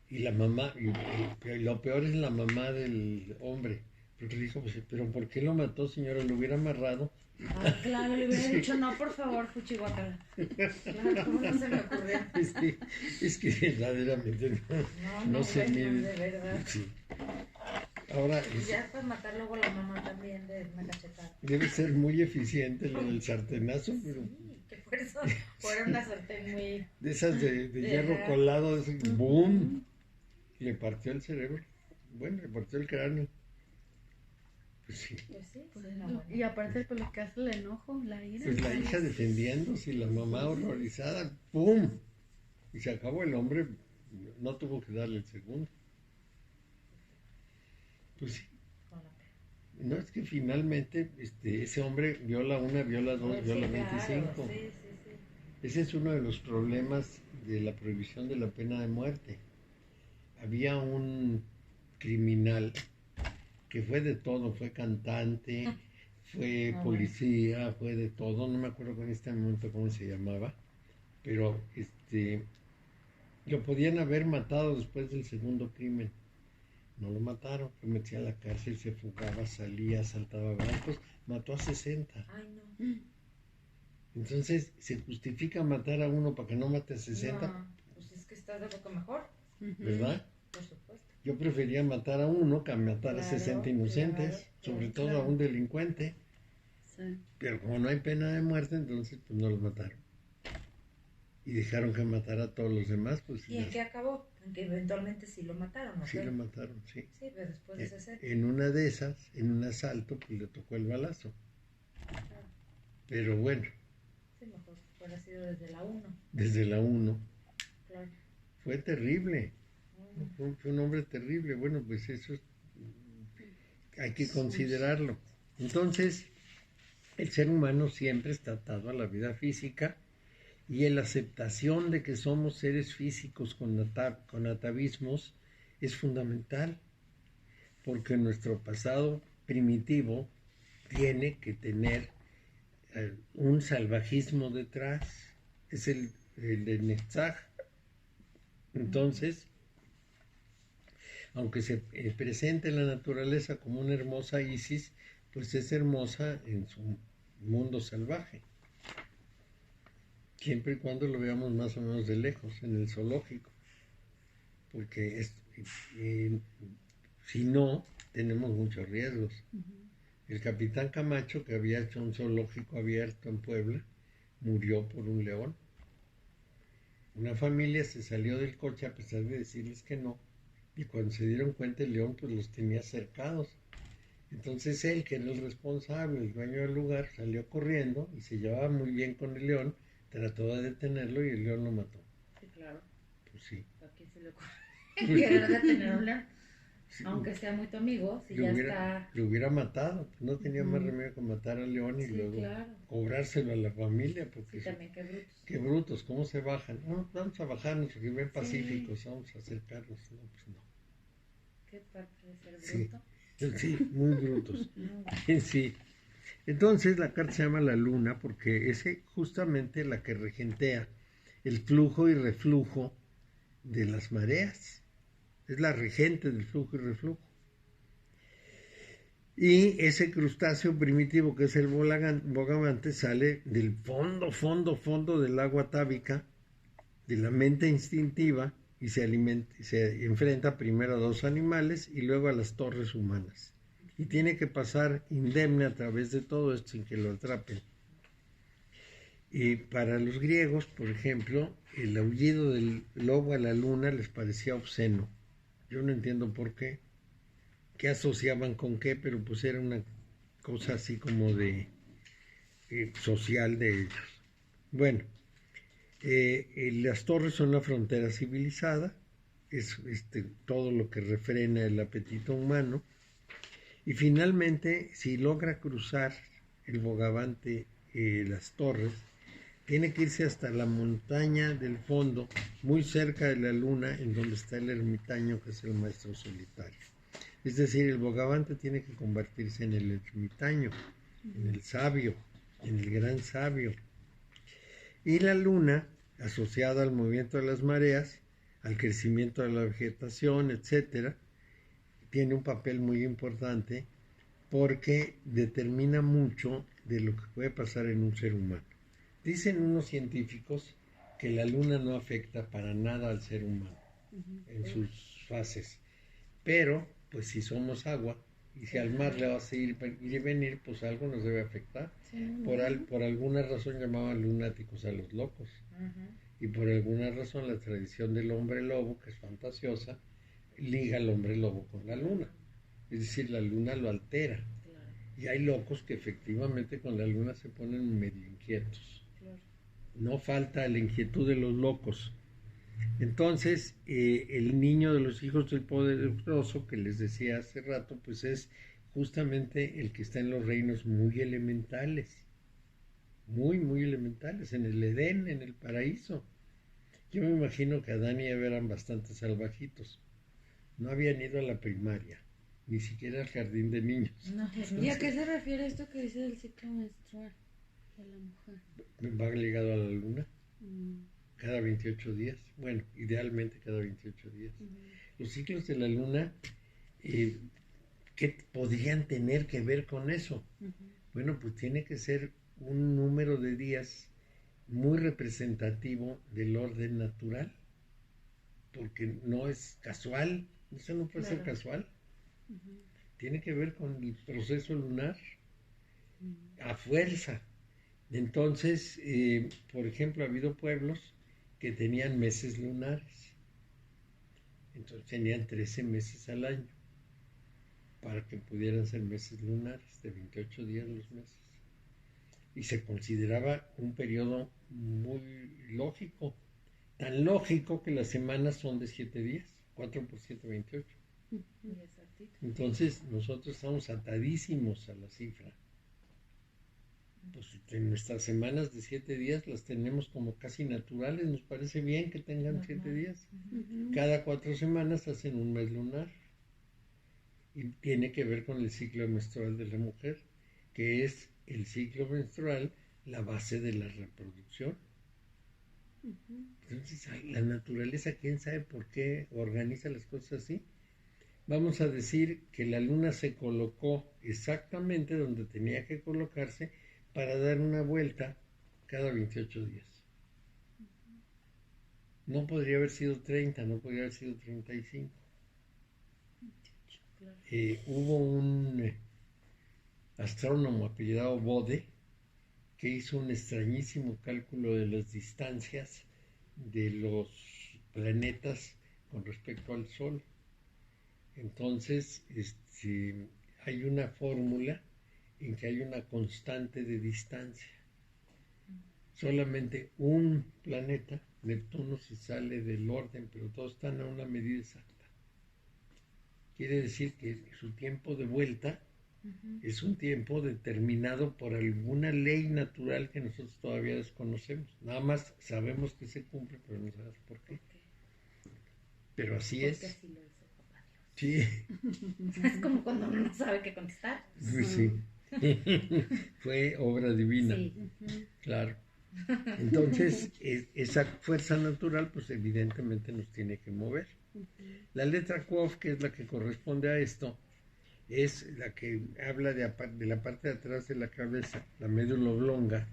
Y la mamá, y lo peor es la mamá del hombre. Porque dijo, pues, pero ¿por qué lo mató, señora? Lo hubiera amarrado. Ah, claro, le hubiera dicho, no, por favor, Fuchihuacán. Claro, ¿cómo no se me ocurrió? Es que verdaderamente no se mide. De verdad. Sí. Ahora, Ya para matar luego la mamá también de una cachetada. debe ser muy eficiente lo del sartenazo, pero Sí, qué fuerza. Fuera una sartén muy... de esas de hierro colado, ¡boom! Le partió el cerebro. Bueno, le partió el cráneo. Pues sí. Pues sí, Pues, sí, no, y aparte por lo que hace el enojo, la ira. Pues la hija defendiéndose y la mamá horrorizada, ¡pum! Y se acabó. El hombre, no tuvo que darle el segundo. Pues sí. con la pena. No, es que finalmente ese hombre viola 1, viola 2, Sí, viola claro, 25. sí. Ese es uno de los problemas de la prohibición de la pena de muerte. Había un criminal que fue de todo, fue cantante, fue policía, fue de todo, no me acuerdo en este momento cómo se llamaba, pero lo podían haber matado después del segundo crimen. No lo mataron, fue metido a la cárcel, se fugaba, salía, saltaba bancos, mató a 60. Ay, no. Entonces, ¿se justifica matar a uno para que no mate a 60? No, pues es que estás de poco mejor, ¿Verdad? por supuesto. Yo prefería matar a uno que matar a Claro, 60 inocentes, claro, sobre todo claro. a un delincuente. Sí. Pero como no hay pena de muerte, entonces pues no los mataron. Y dejaron que matara a todos los demás, pues ¿Y en qué acabó? En que eventualmente sí lo mataron, ¿no? sí lo mataron, sí. Sí, pero después de ese set. En una de esas, en un asalto, pues le tocó el balazo. Claro. Pero bueno, Sí, mejor hubiera sido desde la 1. desde la 1, Claro. fue terrible. Fue un hombre terrible. Bueno, pues eso hay que considerarlo. Entonces, el ser humano siempre está atado a la vida física y en la aceptación de que somos seres físicos con atavismos es fundamental, porque nuestro pasado primitivo tiene que tener un salvajismo detrás, es el de Netzach. Entonces, aunque se presente la naturaleza como una hermosa Isis, pues es hermosa en su mundo salvaje. Siempre y cuando lo veamos más o menos de lejos, en el zoológico. Porque si no, tenemos muchos riesgos. El capitán Camacho, que había hecho un zoológico abierto en Puebla, murió por un león. Una familia se salió del coche a pesar de decirles que no, y cuando se dieron cuenta el león pues los tenía cercados. Entonces él, que era el responsable, el dueño del lugar, salió corriendo y se llevaba muy bien con el león, trató de detenerlo y el león lo mató. Sí, claro. Pues sí. ¿A quién se le ocurre querer detener a un león? Sí, Aunque sea muy tu amigo, si ya está... lo hubiera matado, no tenía más remedio que matar al león y Sí, luego claro. cobrárselo a la familia, porque Sí, también, qué brutos. qué brutos, ¿cómo se bajan? No, vamos a bajarnos, porque ven Sí. pacíficos, vamos a acercarnos. No, pues no. Qué parte de ser Sí. bruto. Sí, muy brutos. No. Sí. Entonces la carta se llama la luna porque es justamente la que regentea el flujo y reflujo de las mareas. Es la regente del flujo y reflujo. Y ese crustáceo primitivo que es el bogavante sale del fondo del agua atávica, de la mente instintiva, y se enfrenta primero a dos animales y luego a las torres humanas. Y tiene que pasar indemne a través de todo esto sin que lo atrapen. Y para los griegos, por ejemplo, el aullido del lobo a la luna les parecía obsceno. Yo no entiendo por qué asociaban con qué, pero pues era una cosa así como de social de ellos. Bueno, las torres son la frontera civilizada, es todo lo que refrena el apetito humano, y finalmente, si logra cruzar el bogavante las torres, tiene que irse hasta la montaña del fondo, muy cerca de la luna, en donde está el ermitaño, que es el maestro solitario. Es decir, el bogavante tiene que convertirse en el ermitaño, en el sabio, en el gran sabio. Y la luna, asociada al movimiento de las mareas, al crecimiento de la vegetación, etc., tiene un papel muy importante porque determina mucho de lo que puede pasar en un ser humano. Dicen unos científicos que la luna no afecta para nada al ser humano en sus fases, pero pues si somos agua y si al mar le va a seguir ir y venir, pues algo nos debe afectar. Sí, por alguna razón llamaban lunáticos a los locos. Y por alguna razón la tradición del hombre lobo, que es fantasiosa, liga al hombre lobo con la luna. Es decir, la luna lo altera. Claro. Y hay locos que efectivamente con la luna se ponen medio inquietos. Claro. No falta la inquietud de los locos. Entonces, el niño de los hijos del poderoso, que les decía hace rato, pues es justamente el que está en los reinos muy elementales. Muy elementales, en el Edén, en el paraíso. Yo me imagino que Adán y Eva eran bastante salvajitos. No habían ido a la primaria, ni siquiera al jardín de niños. No, ¿y a qué se refiere esto que dice del ciclo menstrual de la mujer? ¿Va ligado a la luna? Cada 28 días. Bueno, idealmente cada 28 días. Los ciclos de la luna, ¿qué podrían tener que ver con eso? Bueno, pues tiene que ser un número de días muy representativo del orden natural, porque no es casual, eso no puede ser casual. Tiene que ver con el proceso lunar a fuerza. Entonces, por ejemplo, ha habido pueblos que tenían meses lunares, entonces tenían 13 meses al año para que pudieran ser meses lunares, de 28 días los meses. Y se consideraba un periodo muy lógico, tan lógico que las semanas son de 7 días, 4 por 7, 28. Entonces nosotros estamos atadísimos a la cifra. Pues en nuestras semanas de 7 días las tenemos como casi naturales, nos parece bien que tengan 7 días. Cada 4 semanas hacen un mes lunar. Y tiene que ver con el ciclo menstrual de la mujer, que es el ciclo menstrual la base de la reproducción. Entonces, la naturaleza, quién sabe por qué organiza las cosas así. Vamos a decir que la luna se colocó exactamente donde tenía que colocarse para dar una vuelta cada 28 días. No podría haber sido 30, no podría haber sido 35. Hubo un astrónomo apellidado Bode que hizo un extrañísimo cálculo de las distancias de los planetas con respecto al Sol. Entonces, hay una fórmula en que hay una constante de distancia. Solamente un planeta, Neptuno, se sale del orden, pero todos están a una medida exacta. Quiere decir que su tiempo de vuelta es un tiempo determinado por alguna ley natural que nosotros todavía desconocemos. Nada más sabemos que se cumple, pero no sabemos por qué. Pero así es. Porque así lo hizo papá Dios. Sí. Es como cuando uno no sabe qué contestar. Pues sí. Fue obra divina. Sí. Claro. Entonces, esa fuerza natural, pues evidentemente nos tiene que mover. La letra Qof, que es la que corresponde a esto, es la que habla de la parte de atrás de la cabeza, la médula oblonga,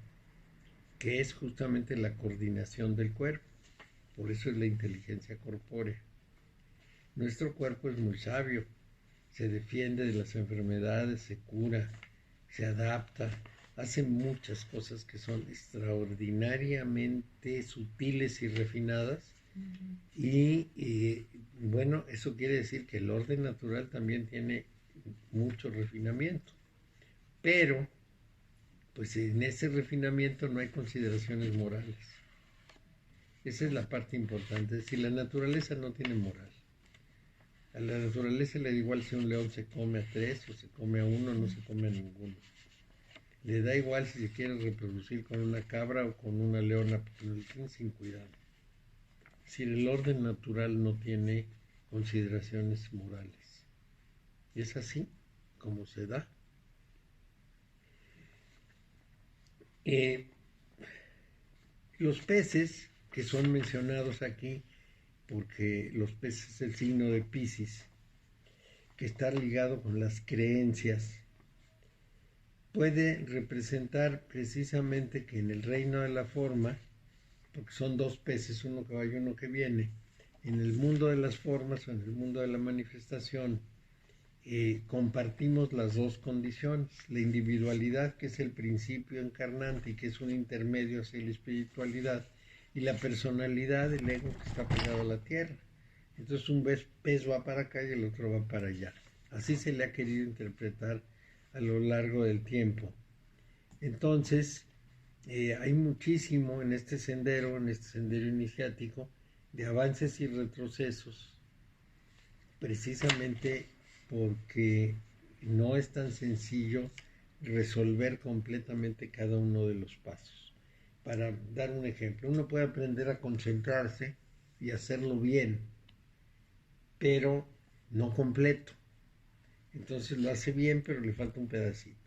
que es justamente la coordinación del cuerpo. Por eso es la inteligencia corpórea. Nuestro cuerpo es muy sabio, se defiende de las enfermedades, se cura, se adapta, hace muchas cosas que son extraordinariamente sutiles y refinadas. Y bueno, eso quiere decir que el orden natural también tiene mucho refinamiento, pero pues en ese refinamiento no hay consideraciones morales. Esa es la parte importante, es decir, la naturaleza no tiene moral. A la naturaleza le da igual si un león se come a 3 o se come a 1, no se come a ninguno. Le da igual si se quiere reproducir con una cabra o con una leona, porque lo tiene sin cuidado. Es decir, el orden natural no tiene consideraciones morales. Y es así como se da. Los peces que son mencionados aquí, porque los peces es el signo de Piscis, que está ligado con las creencias, puede representar precisamente que en el reino de la forma, porque son dos peces, uno que va y uno que viene, en el mundo de las formas o en el mundo de la manifestación, compartimos las dos condiciones, la individualidad, que es el principio encarnante y que es un intermedio hacia la espiritualidad, y la personalidad, el ego, que está pegado a la tierra. Entonces un pez va para acá y el otro va para allá. Así se le ha querido interpretar a lo largo del tiempo. Entonces, hay muchísimo en este sendero iniciático, de avances y retrocesos, precisamente porque no es tan sencillo resolver completamente cada uno de los pasos. Para dar un ejemplo, uno puede aprender a concentrarse y hacerlo bien, pero no completo. Entonces lo hace bien, pero le falta un pedacito.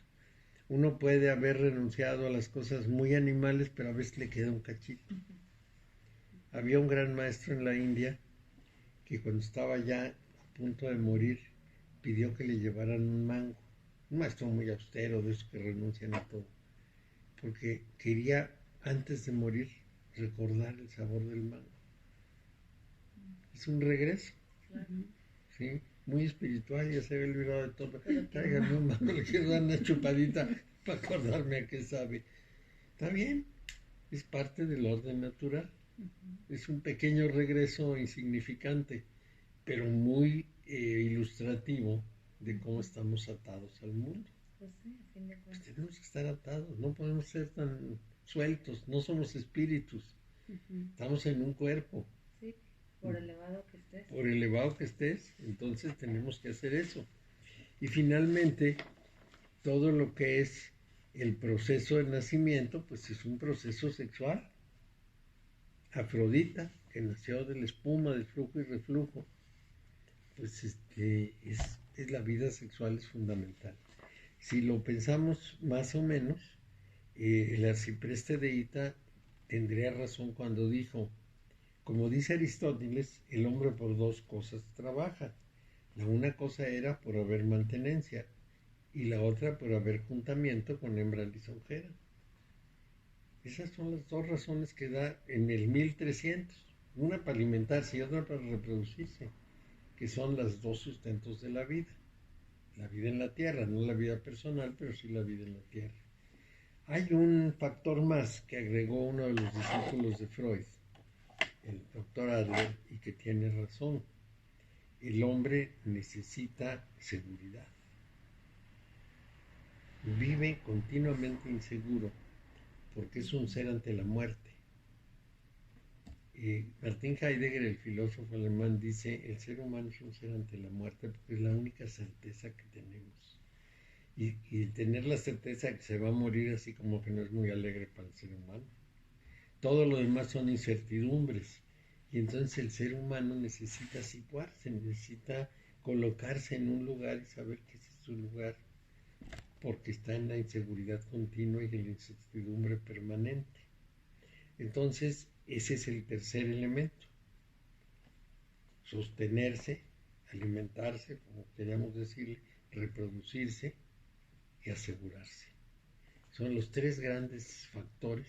Uno puede haber renunciado a las cosas muy animales, pero a veces le queda un cachito. Había un gran maestro en la India que cuando estaba ya a punto de morir, pidió que le llevaran un mango. Un maestro muy austero, de esos que renuncian a todo. Porque quería, antes de morir, recordar el sabor del mango. Es un regreso. ¿Sí? Muy espiritual, ya se había olvidado de todo. Tráigame un mango, le quiero dar una chupadita para acordarme a qué sabe. Está bien, es parte del orden natural. Es un pequeño regreso insignificante, pero muy ilustrativo de cómo estamos atados al mundo. Pues sí, a fin de Pues cuentas. tenemos que estar atados, no podemos ser tan sueltos, no somos espíritus, estamos en un cuerpo. Sí, por elevado que estés. Por elevado que estés, entonces tenemos que hacer eso. Y finalmente, todo lo que es el proceso de nacimiento, pues es un proceso sexual. Afrodita, que nació de la espuma, del flujo y reflujo, pues es la vida sexual, es fundamental. Si lo pensamos más o menos, el arcipreste de Ita tendría razón cuando dijo, como dice Aristóteles, el hombre por dos cosas trabaja. La una cosa era por haber mantenencia y la otra por haber juntamiento con hembra lisonjera. Esas son las dos razones que da en el 1300, una para alimentarse y otra para reproducirse, que son los dos sustentos de la vida en la tierra, no la vida personal, pero sí la vida en la tierra. Hay un factor más que agregó uno de los discípulos de Freud, el doctor Adler y que tiene razón. El hombre necesita seguridad. Vive continuamente inseguro porque es un ser ante la muerte. Martin Heidegger, el filósofo alemán, dice: el ser humano es un ser ante la muerte porque es la única certeza que tenemos. Y tener la certeza de que se va a morir así como que no es muy alegre para el ser humano. Todo lo demás son incertidumbres. Y entonces el ser humano necesita situarse, necesita colocarse en un lugar y saber que ese es su lugar, porque está en la inseguridad continua y en la incertidumbre permanente. Entonces, ese es el tercer elemento. Sostenerse, alimentarse, como queríamos decirle, reproducirse y asegurarse. Son los tres grandes factores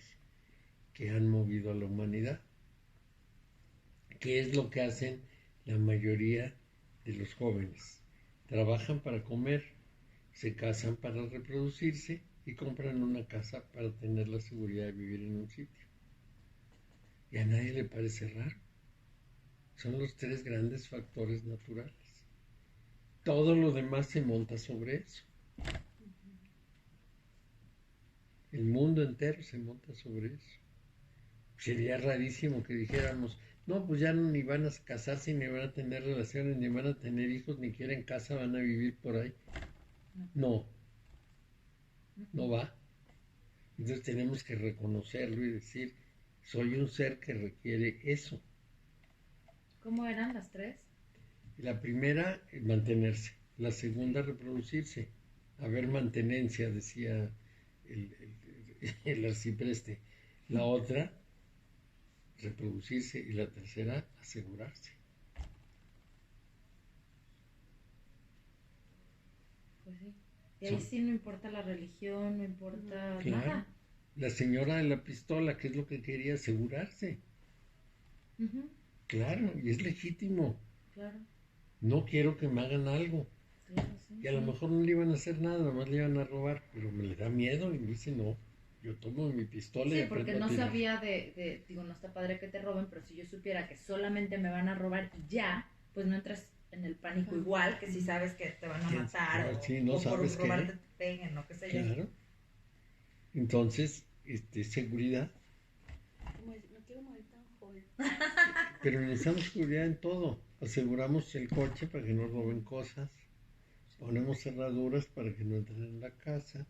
que han movido a la humanidad. ¿Qué es lo que hacen la mayoría de los jóvenes? Trabajan para comer, se casan para reproducirse y compran una casa para tener la seguridad de vivir en un sitio. Y a nadie le parece raro. Son los tres grandes factores naturales. Todo lo demás se monta sobre eso. El mundo entero se monta sobre eso. Sería rarísimo que dijéramos: no, pues ya ni van a casarse, ni van a tener relaciones, ni van a tener hijos, ni quieren casa, van a vivir por ahí. No, no va. Entonces tenemos que reconocerlo y decir: soy un ser que requiere eso. ¿Cómo eran las tres? La primera, mantenerse. La segunda, reproducirse. Haber mantenencia, decía el arcipreste. La otra, reproducirse. Y la tercera, asegurarse. Pues sí. Y ahí sí no importa la religión, no importa Claro. nada. La señora de la pistola, ¿qué es lo que quería? Asegurarse. Ujú, Claro, y es legítimo. claro, No quiero que me hagan algo. claro, sí. Y a lo mejor no le iban a hacer nada, nomás le iban a robar, pero me le da miedo y me dice: no, yo tomo mi pistola y Sí, porque aprendo a no tirar. sabía digo, no está padre que te roben, pero si yo supiera que solamente me van a robar y ya, pues no entras en el pánico igual. Que si sabes que te van a Sí, matar no, o, sí, no o por sabes qué. robarte te peguen o qué sé yo. Claro. Entonces, seguridad. No quiero morir tan joven. Pero necesitamos seguridad en todo. Aseguramos el coche para que no roben cosas. Ponemos cerraduras para que no entren en la casa.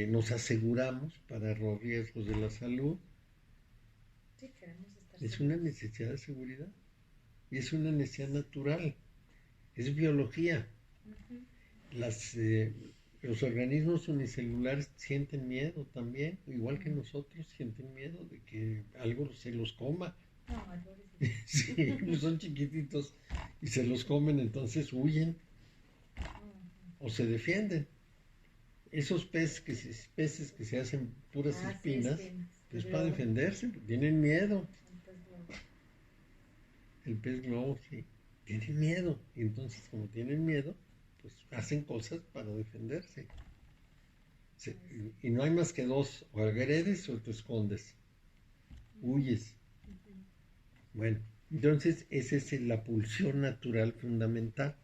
Nos aseguramos para los riesgos de la salud. Sí, queremos estar Es seguros. una necesidad de seguridad. Y es una necesidad natural. Es biología. Ujú. Los organismos unicelulares sienten miedo también, igual que nosotros sienten miedo de que algo se los coma. No, ay, pobrecito. Sí, pues son chiquititos y se los comen, entonces huyen o se defienden. Esos peces que se hacen puras Ah, sí, espinas, espinas. pues El para globo. defenderse, tienen miedo. El pez globo. El pez globo, sí, tienen miedo. Y entonces, como tienen miedo, pues hacen cosas para defenderse. Y no hay más que dos: o agredes o te escondes, huyes. Bueno, entonces esa es la pulsión natural fundamental.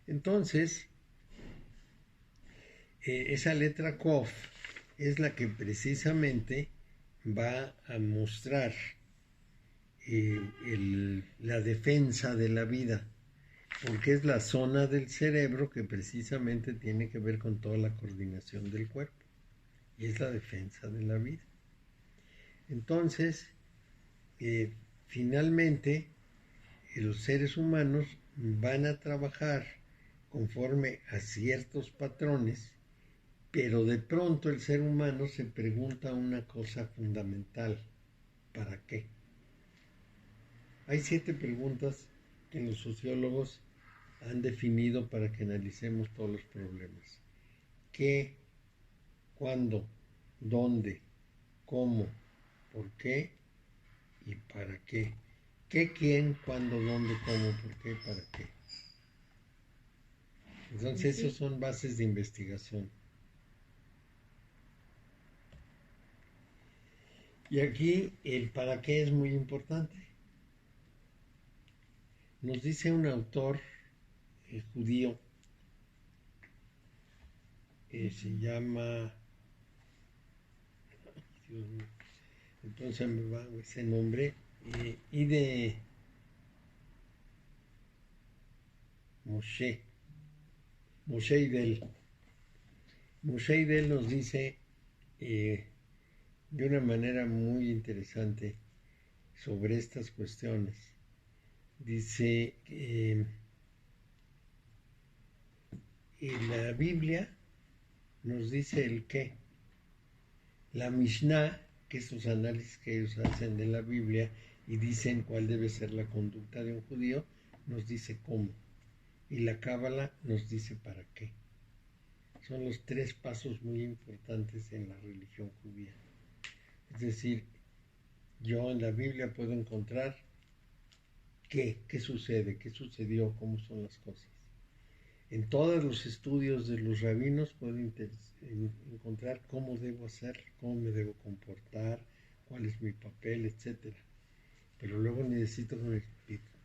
Entonces, esa letra Kof es la que precisamente va a mostrar la defensa de la vida, porque es la zona del cerebro que precisamente tiene que ver con toda la coordinación del cuerpo, y es la defensa de la vida. Entonces, finalmente, los seres humanos van a trabajar conforme a ciertos patrones, pero de pronto el ser humano se pregunta una cosa fundamental: ¿para qué? Hay 7 preguntas que los sociólogos han definido para que analicemos todos los problemas. ¿Qué? ¿Cuándo? ¿Dónde? ¿Cómo? ¿Por qué? ¿Y para qué? ¿Qué, quién, cuándo, dónde, cómo, por qué, para qué? Entonces, Sí. esos son bases de investigación. Y aquí el para qué es muy importante. Nos dice un autor judío, se llama, Dios mío, entonces me va ese nombre, y de Moshe, Moshe Idel. Moshe Idel nos dice de una manera muy interesante sobre estas cuestiones. Dice que la Biblia nos dice el qué. La Mishnah, que es los análisis que ellos hacen de la Biblia y dicen cuál debe ser la conducta de un judío, nos dice cómo. Y la Cábala nos dice para qué. Son los 3 pasos muy importantes en la religión judía. Es decir, yo en la Biblia puedo encontrar qué sucede, qué sucedió, cómo son las cosas. En todos los estudios de los rabinos puedo encontrar cómo debo hacer, cómo me debo comportar, cuál es mi papel, etc. Pero luego necesito que me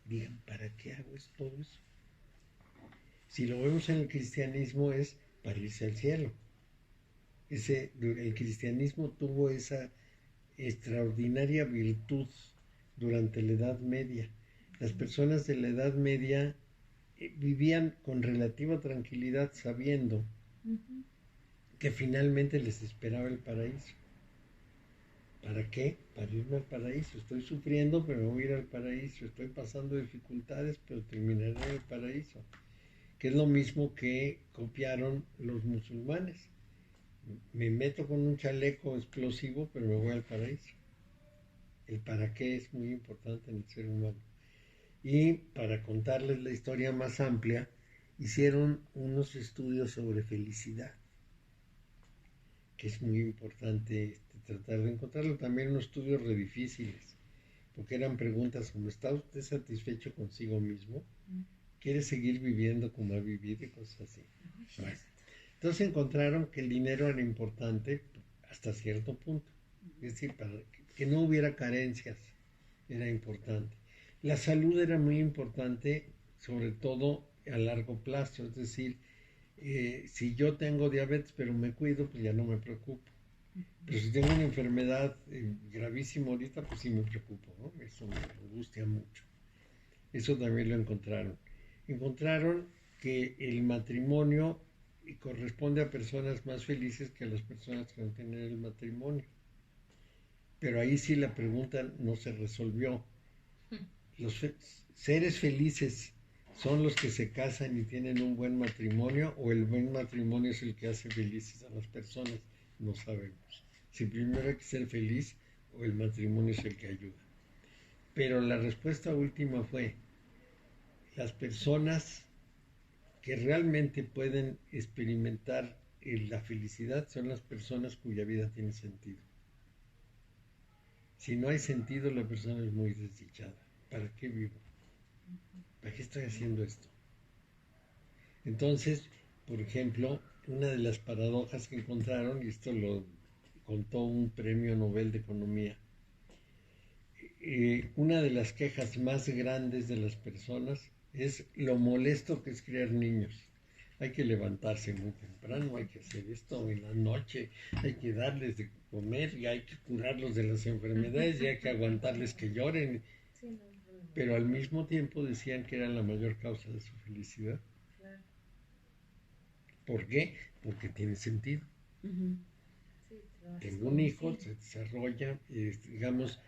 digan, ¿para qué hago todo eso? Si lo vemos en el cristianismo es para irse al cielo. El cristianismo tuvo esa extraordinaria virtud durante la Edad Media. Las personas de la Edad Media vivían con relativa tranquilidad sabiendo que finalmente les esperaba el paraíso. ¿Para qué? Para irme al paraíso. Estoy sufriendo, pero me voy a ir al paraíso. Estoy pasando dificultades, pero terminaré en el paraíso. Que es lo mismo que copiaron los musulmanes. Me meto con un chaleco explosivo, pero me voy al paraíso. El para qué es muy importante en el ser humano. Y para contarles la historia más amplia, hicieron unos estudios sobre felicidad, que es muy importante tratar de encontrarlo. También unos estudios re difíciles, porque eran preguntas como, ¿está usted satisfecho consigo mismo? ¿Quiere seguir viviendo como ha vivido? Y cosas así. Bueno, entonces encontraron que el dinero era importante hasta cierto punto. Es decir, para que no hubiera carencias, era importante. La salud era muy importante, sobre todo a largo plazo. Es decir, si yo tengo diabetes pero me cuido, pues ya no me preocupo. Pero si tengo una enfermedad gravísima ahorita, pues sí me preocupo, ¿no? Eso me angustia mucho. Eso también lo encontraron. Encontraron que el matrimonio corresponde a personas más felices que a las personas que no tienen el matrimonio. Pero ahí sí la pregunta no se resolvió. Los seres felices son los que se casan y tienen un buen matrimonio, o el buen matrimonio es el que hace felices a las personas. No sabemos. Si primero hay que ser feliz o el matrimonio es el que ayuda. Pero la respuesta última fue, las personas que realmente pueden experimentar la felicidad son las personas cuya vida tiene sentido. Si no hay sentido, la persona es muy desdichada. ¿Para qué vivo? ¿Para qué estoy haciendo esto? Entonces, por ejemplo, una de las paradojas que encontraron, y esto lo contó un premio Nobel de Economía, una de las quejas más grandes de las personas es lo molesto que es criar niños. Hay que levantarse muy temprano, hay que hacer esto en la noche, hay que darles de comer y hay que curarlos de las enfermedades y hay que aguantarles que lloren. Pero al mismo tiempo decían que era la mayor causa de su felicidad. ¿Por qué? Porque tiene sentido. Tengo un hijo, se desarrolla, digamos,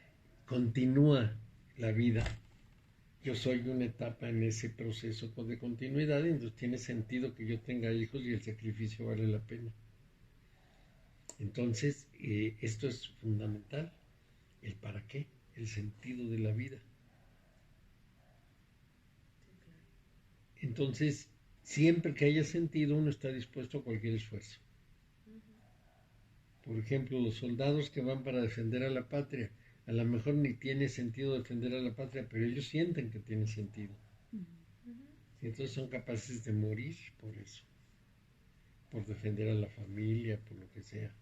continúa la vida. Yo soy una etapa en ese proceso de continuidad, y entonces tiene sentido que yo tenga hijos y el sacrificio vale la pena. Entonces, esto es fundamental, el para qué, el sentido de la vida. Entonces, siempre que haya sentido, uno está dispuesto a cualquier esfuerzo. Por ejemplo, los soldados que van para defender a la patria, a lo mejor ni tiene sentido defender a la patria, pero ellos sienten que tiene sentido. Y entonces son capaces de morir por eso, por defender a la familia, por lo que sea.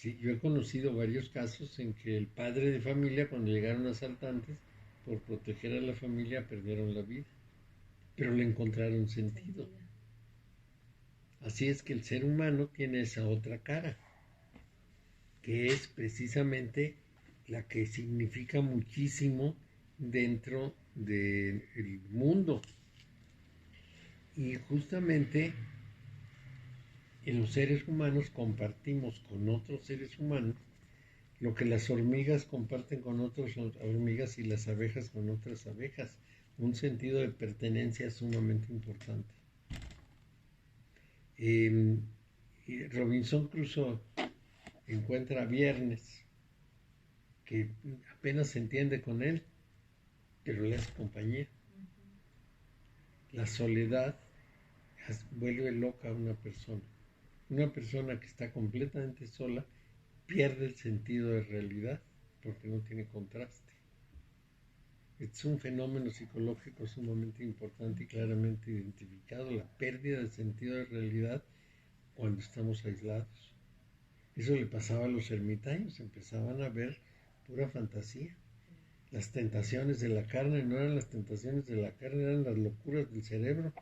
Sí, yo he conocido varios casos en que el padre de familia, cuando llegaron asaltantes, por proteger a la familia, perdieron la vida, pero le encontraron sentido. Así es que el ser humano tiene esa otra cara, que es precisamente la que significa muchísimo dentro del mundo. Y justamente en los seres humanos compartimos con otros seres humanos lo que las hormigas comparten con otras hormigas y las abejas con otras abejas, un sentido de pertenencia sumamente importante. Robinson Crusoe encuentra a Viernes, que apenas se entiende con él, pero le hace compañía. La soledad vuelve loca a una persona. Una persona que está completamente sola pierde el sentido de realidad porque no tiene contraste. Es un fenómeno psicológico sumamente importante y claramente identificado, la pérdida del sentido de realidad cuando estamos aislados. Eso le pasaba a los ermitaños, empezaban a ver pura fantasía. Las tentaciones de la carne no eran las tentaciones de la carne, eran las locuras del cerebro.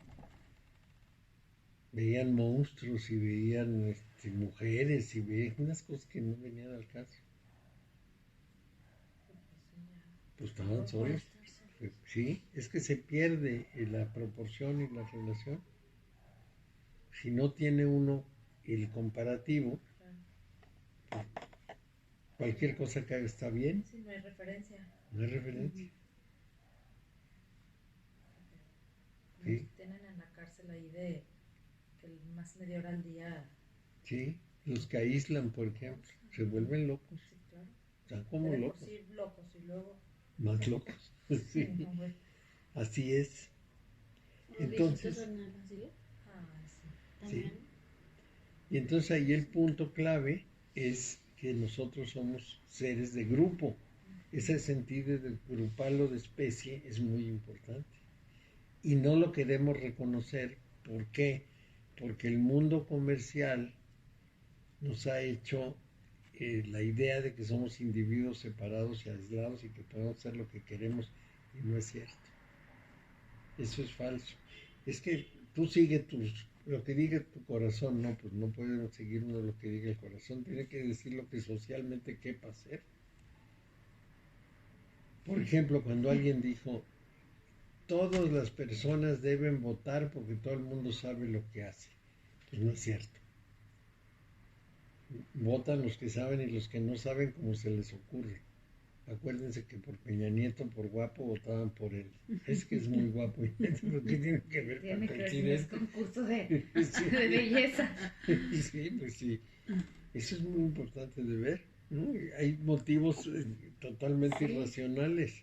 Veían monstruos y veían mujeres y veían unas cosas que no venían al caso. Pues estaban solos. Sí, es que se pierde la proporción y la relación. Si no tiene uno el comparativo, pues cualquier cosa que haga está bien. Sí, no hay referencia. No hay referencia. Sí. Tienen en la cárcel ahí de que más media hora al día. Sí, los que aíslan, por ejemplo, se vuelven locos. Sí, claro. Están como locos. Sí, locos y luego. Más locos. Sí. Sí, no, así es. Entonces. Sí. Y entonces ahí el punto clave es que nosotros somos seres de grupo. Ese sentido de grupal o de especie es muy importante. Y no lo queremos reconocer. ¿Por qué? Porque el mundo comercial nos ha hecho la idea de que somos individuos separados y aislados y que podemos hacer lo que queremos, y no es cierto. Eso es falso. Es que tú sigues lo que diga tu corazón, no, pues no podemos seguir uno lo que diga el corazón, tiene que decir lo que socialmente quepa hacer. Por ejemplo, cuando alguien dijo, todas las personas deben votar porque todo el mundo sabe lo que hace, pues no es cierto. Votan los que saben y los que no saben como se les ocurre. Acuérdense que por Peña Nieto, por guapo, votaban por él. Es que es muy guapo. ¿Pero qué tiene que ver con coincidencia? Es concurso de belleza. Sí, pues sí. Eso es muy importante de ver, ¿no? Hay motivos totalmente irracionales.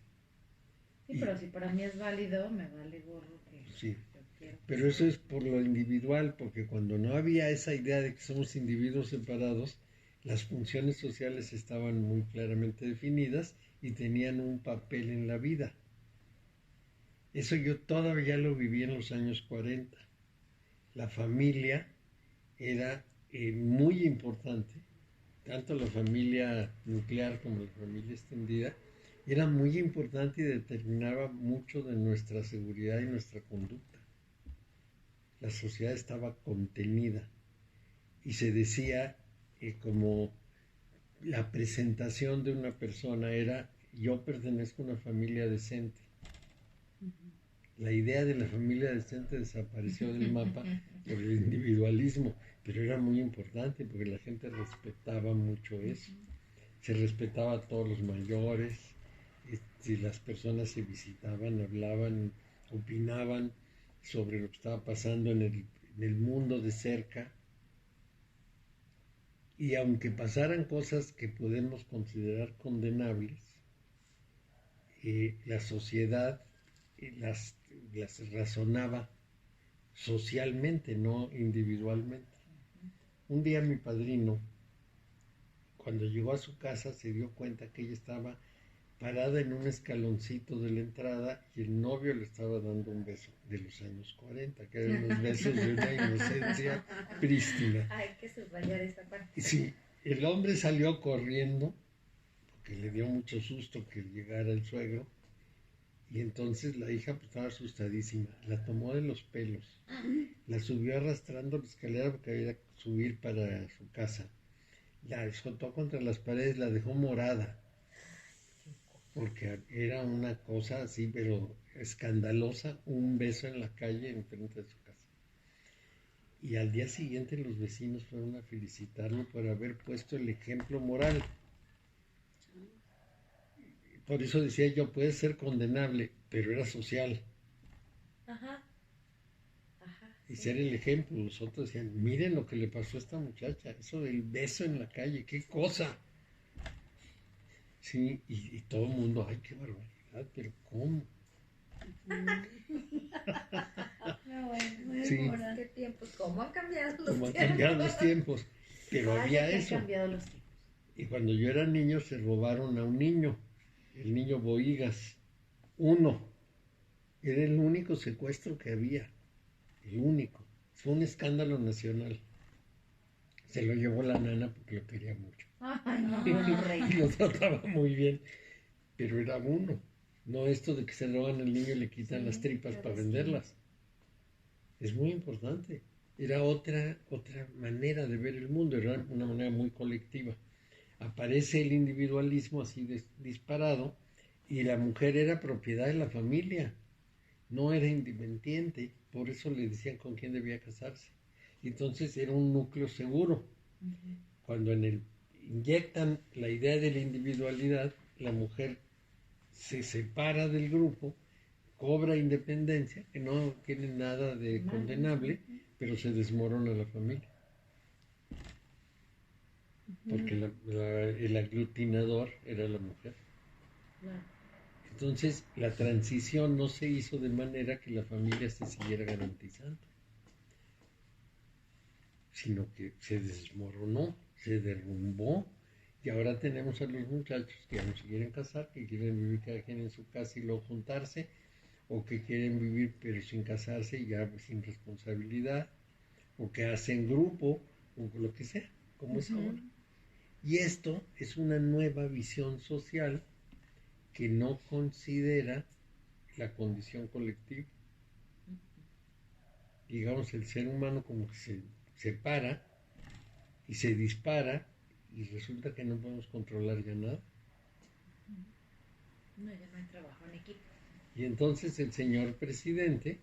Sí, pero si para mí es válido, me vale gorro que sí. yo quiero. Pero eso es por lo individual, porque cuando no había esa idea de que somos individuos separados, las funciones sociales estaban muy claramente definidas y tenían un papel en la vida. Eso yo todavía lo viví en los años 40. La familia era muy importante, tanto la familia nuclear como la familia extendida, era muy importante y determinaba mucho de nuestra seguridad y nuestra conducta. La sociedad estaba contenida y se decía como la presentación de una persona era yo pertenezco a una familia decente. La idea de la familia decente desapareció del mapa por el individualismo, pero era muy importante porque la gente respetaba mucho eso. Se respetaba a todos los mayores, si las personas se visitaban, hablaban, opinaban sobre lo que estaba pasando en el mundo de cerca. Y aunque pasaran cosas que podemos considerar condenables, la sociedad las razonaba socialmente, no individualmente. Un día mi padrino, cuando llegó a su casa, se dio cuenta que ella estaba parada en un escaloncito de la entrada y el novio le estaba dando un beso de los años 40, que eran los besos de una inocencia prístina. Hay que subrayar esa parte. Sí, el hombre salió corriendo porque le dio mucho susto que llegara el suegro. Y entonces la hija pues, estaba asustadísima. La tomó de los pelos. La subió arrastrando la escalera porque había que subir para su casa. La azotó contra las paredes, la dejó morada. Porque era una cosa así, pero escandalosa, un beso en la calle enfrente de su casa. Y al día siguiente los vecinos fueron a felicitarlo por haber puesto el ejemplo moral. Por eso decía yo, puede ser condenable, pero era social. Ajá. Ajá. Y Sí. ser el ejemplo. Los otros decían, miren lo que le pasó a esta muchacha, eso del beso en la calle, qué cosa. Sí, y todo el mundo, ay, qué barbaridad, pero ¿cómo? Sí. ¿Qué tiempos? ¿Cómo han cambiado los ¿Cómo han tiempos? cambiado los tiempos? Pero Vaya había que han eso. cambiado los tiempos. Y cuando yo era niño se robaron a un niño, el niño Boigas, uno. Era el único secuestro que había, el único. Fue un escándalo nacional. Se lo llevó la nana porque lo quería mucho. Ay, no, Y lo trataba muy bien, pero era uno. No esto de que se roban al niño y le quitan Sí, las tripas pero para sí. venderlas. Es muy importante. Era otra manera de ver el mundo, era una manera muy colectiva. Aparece el individualismo así disparado y la mujer era propiedad de la familia, no era independiente, por eso le decían con quién debía casarse. Y entonces era un núcleo seguro. Cuando inyectan la idea de la individualidad, la mujer se separa del grupo, cobra independencia, que no tiene nada de condenable, pero se desmorona la familia. Porque el aglutinador era la mujer. Claro. Entonces, la transición no se hizo de manera que la familia se siguiera garantizando, sino que se desmoronó, se derrumbó, y ahora tenemos a los muchachos que ya no se quieren casar, que quieren vivir cada quien en su casa y luego juntarse, o que quieren vivir pero sin casarse y ya sin responsabilidad, o que hacen grupo, o lo que sea, como es ahora. Y esto es una nueva visión social que no considera la condición colectiva. Digamos, el ser humano como que se separa y se dispara y resulta que no podemos controlar ya nada. No, ya no hay trabajo en equipo. Y entonces el señor presidente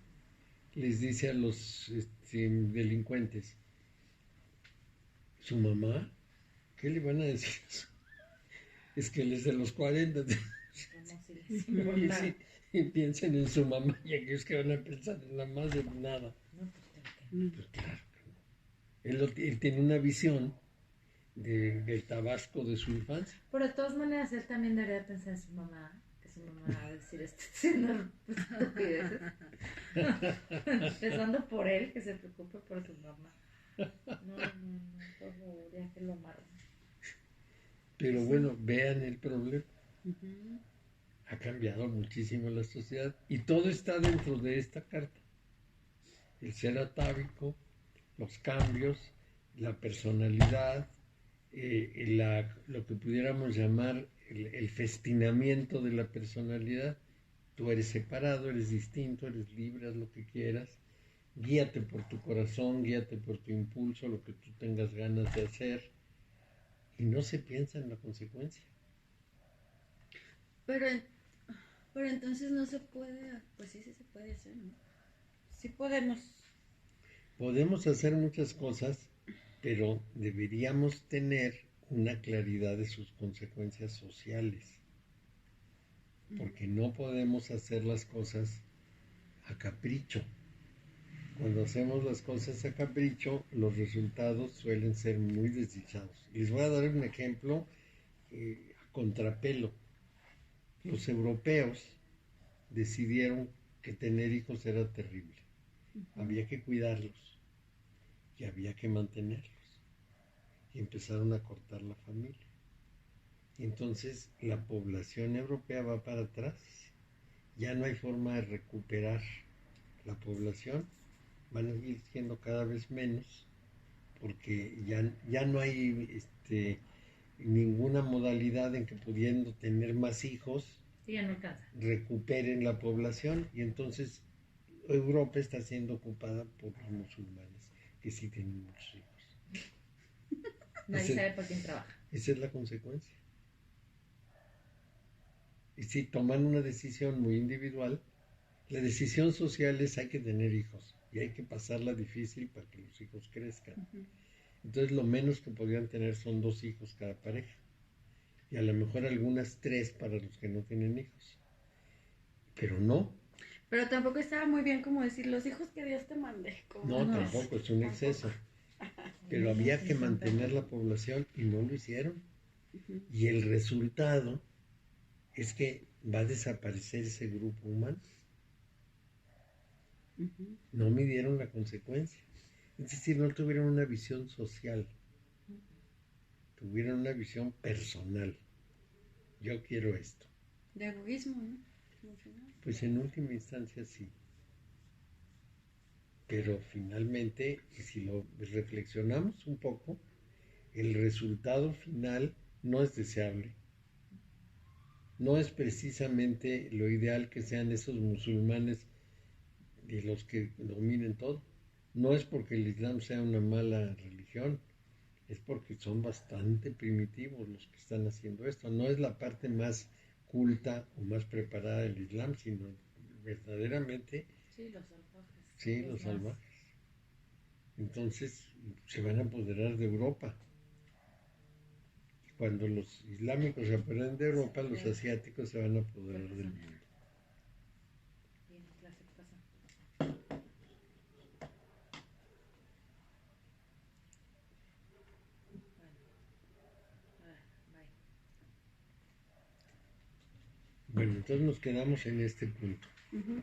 les dice a los delincuentes, ¿su mamá? ¿Qué le van a decir? Es que él es de los 40. Como si les importara. Sí, y piensen en su mamá y aquellos que van a pensar en la más de nada. No, pues claro que no. Pues claro que no. Él tiene una visión del Tabasco de su infancia. Pero de todas maneras, él también debería pensar en su mamá, que su mamá va a decir haciendo estupideces. Empezando por él, que se preocupe por su mamá. No, por favor, ya que lo amarran. Pero bueno, vean el problema. Ha cambiado muchísimo la sociedad y todo está dentro de esta carta. El ser atávico, los cambios, la personalidad, lo que pudiéramos llamar el festinamiento de la personalidad. Tú eres separado, eres distinto, eres libre, haz lo que quieras. Guíate por tu corazón, guíate por tu impulso, lo que tú tengas ganas de hacer. Y no se piensa en la consecuencia. Pero entonces no se puede, pues sí se puede hacer, ¿no? Sí podemos. Podemos hacer muchas cosas, pero deberíamos tener una claridad de sus consecuencias sociales. Porque no podemos hacer las cosas a capricho. Cuando hacemos las cosas a capricho, los resultados suelen ser muy desdichados. Les voy a dar un ejemplo a contrapelo. Los europeos decidieron que tener hijos era terrible. Había que cuidarlos y había que mantenerlos. Y empezaron a cortar la familia. Entonces la población europea va para atrás. Ya no hay forma de recuperar la población. Van a ir siendo cada vez menos porque ya no hay ninguna modalidad en que pudiendo tener más hijos Sí, ya no alcanza. recuperen la población, y entonces Europa está siendo ocupada por los musulmanes que sí tienen muchos hijos. Nadie Ese- sabe por quién trabaja. Esa es la consecuencia. Y si toman una decisión muy individual, la decisión social es hay que tener hijos y hay que pasarla difícil para que los hijos crezcan. Ujú. Entonces lo menos que podrían tener son 2 hijos cada pareja. Y a lo mejor algunas 3 para los que no tienen hijos. Pero no, Pero tampoco estaba muy bien como decir los hijos que Dios te mande. Como no, No. tampoco, es un Tampoco. exceso. Pero había que mantener la población y no lo hicieron. Ujú. Y el resultado es que va a desaparecer ese grupo humano. Ujú. No midieron la consecuencia. Es decir, no tuvieron una visión social, tuvieron una visión personal. Yo quiero esto. De egoísmo, ¿no? Emocional. Pues en última instancia sí. Pero finalmente, si lo reflexionamos un poco, el resultado final no es deseable. No es precisamente lo ideal que sean esos musulmanes de los que dominen todo. No es porque el Islam sea una mala religión, es porque son bastante primitivos los que están haciendo esto. No es la parte más culta o más preparada del Islam, sino verdaderamente, Sí, los salvajes. sí, los salvajes. Entonces se van a apoderar de Europa. Cuando los islámicos se apoderen de Europa, los asiáticos se van a apoderar del mundo. La sexta. Bueno, entonces nos quedamos en este punto. Ujú.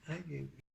Ay,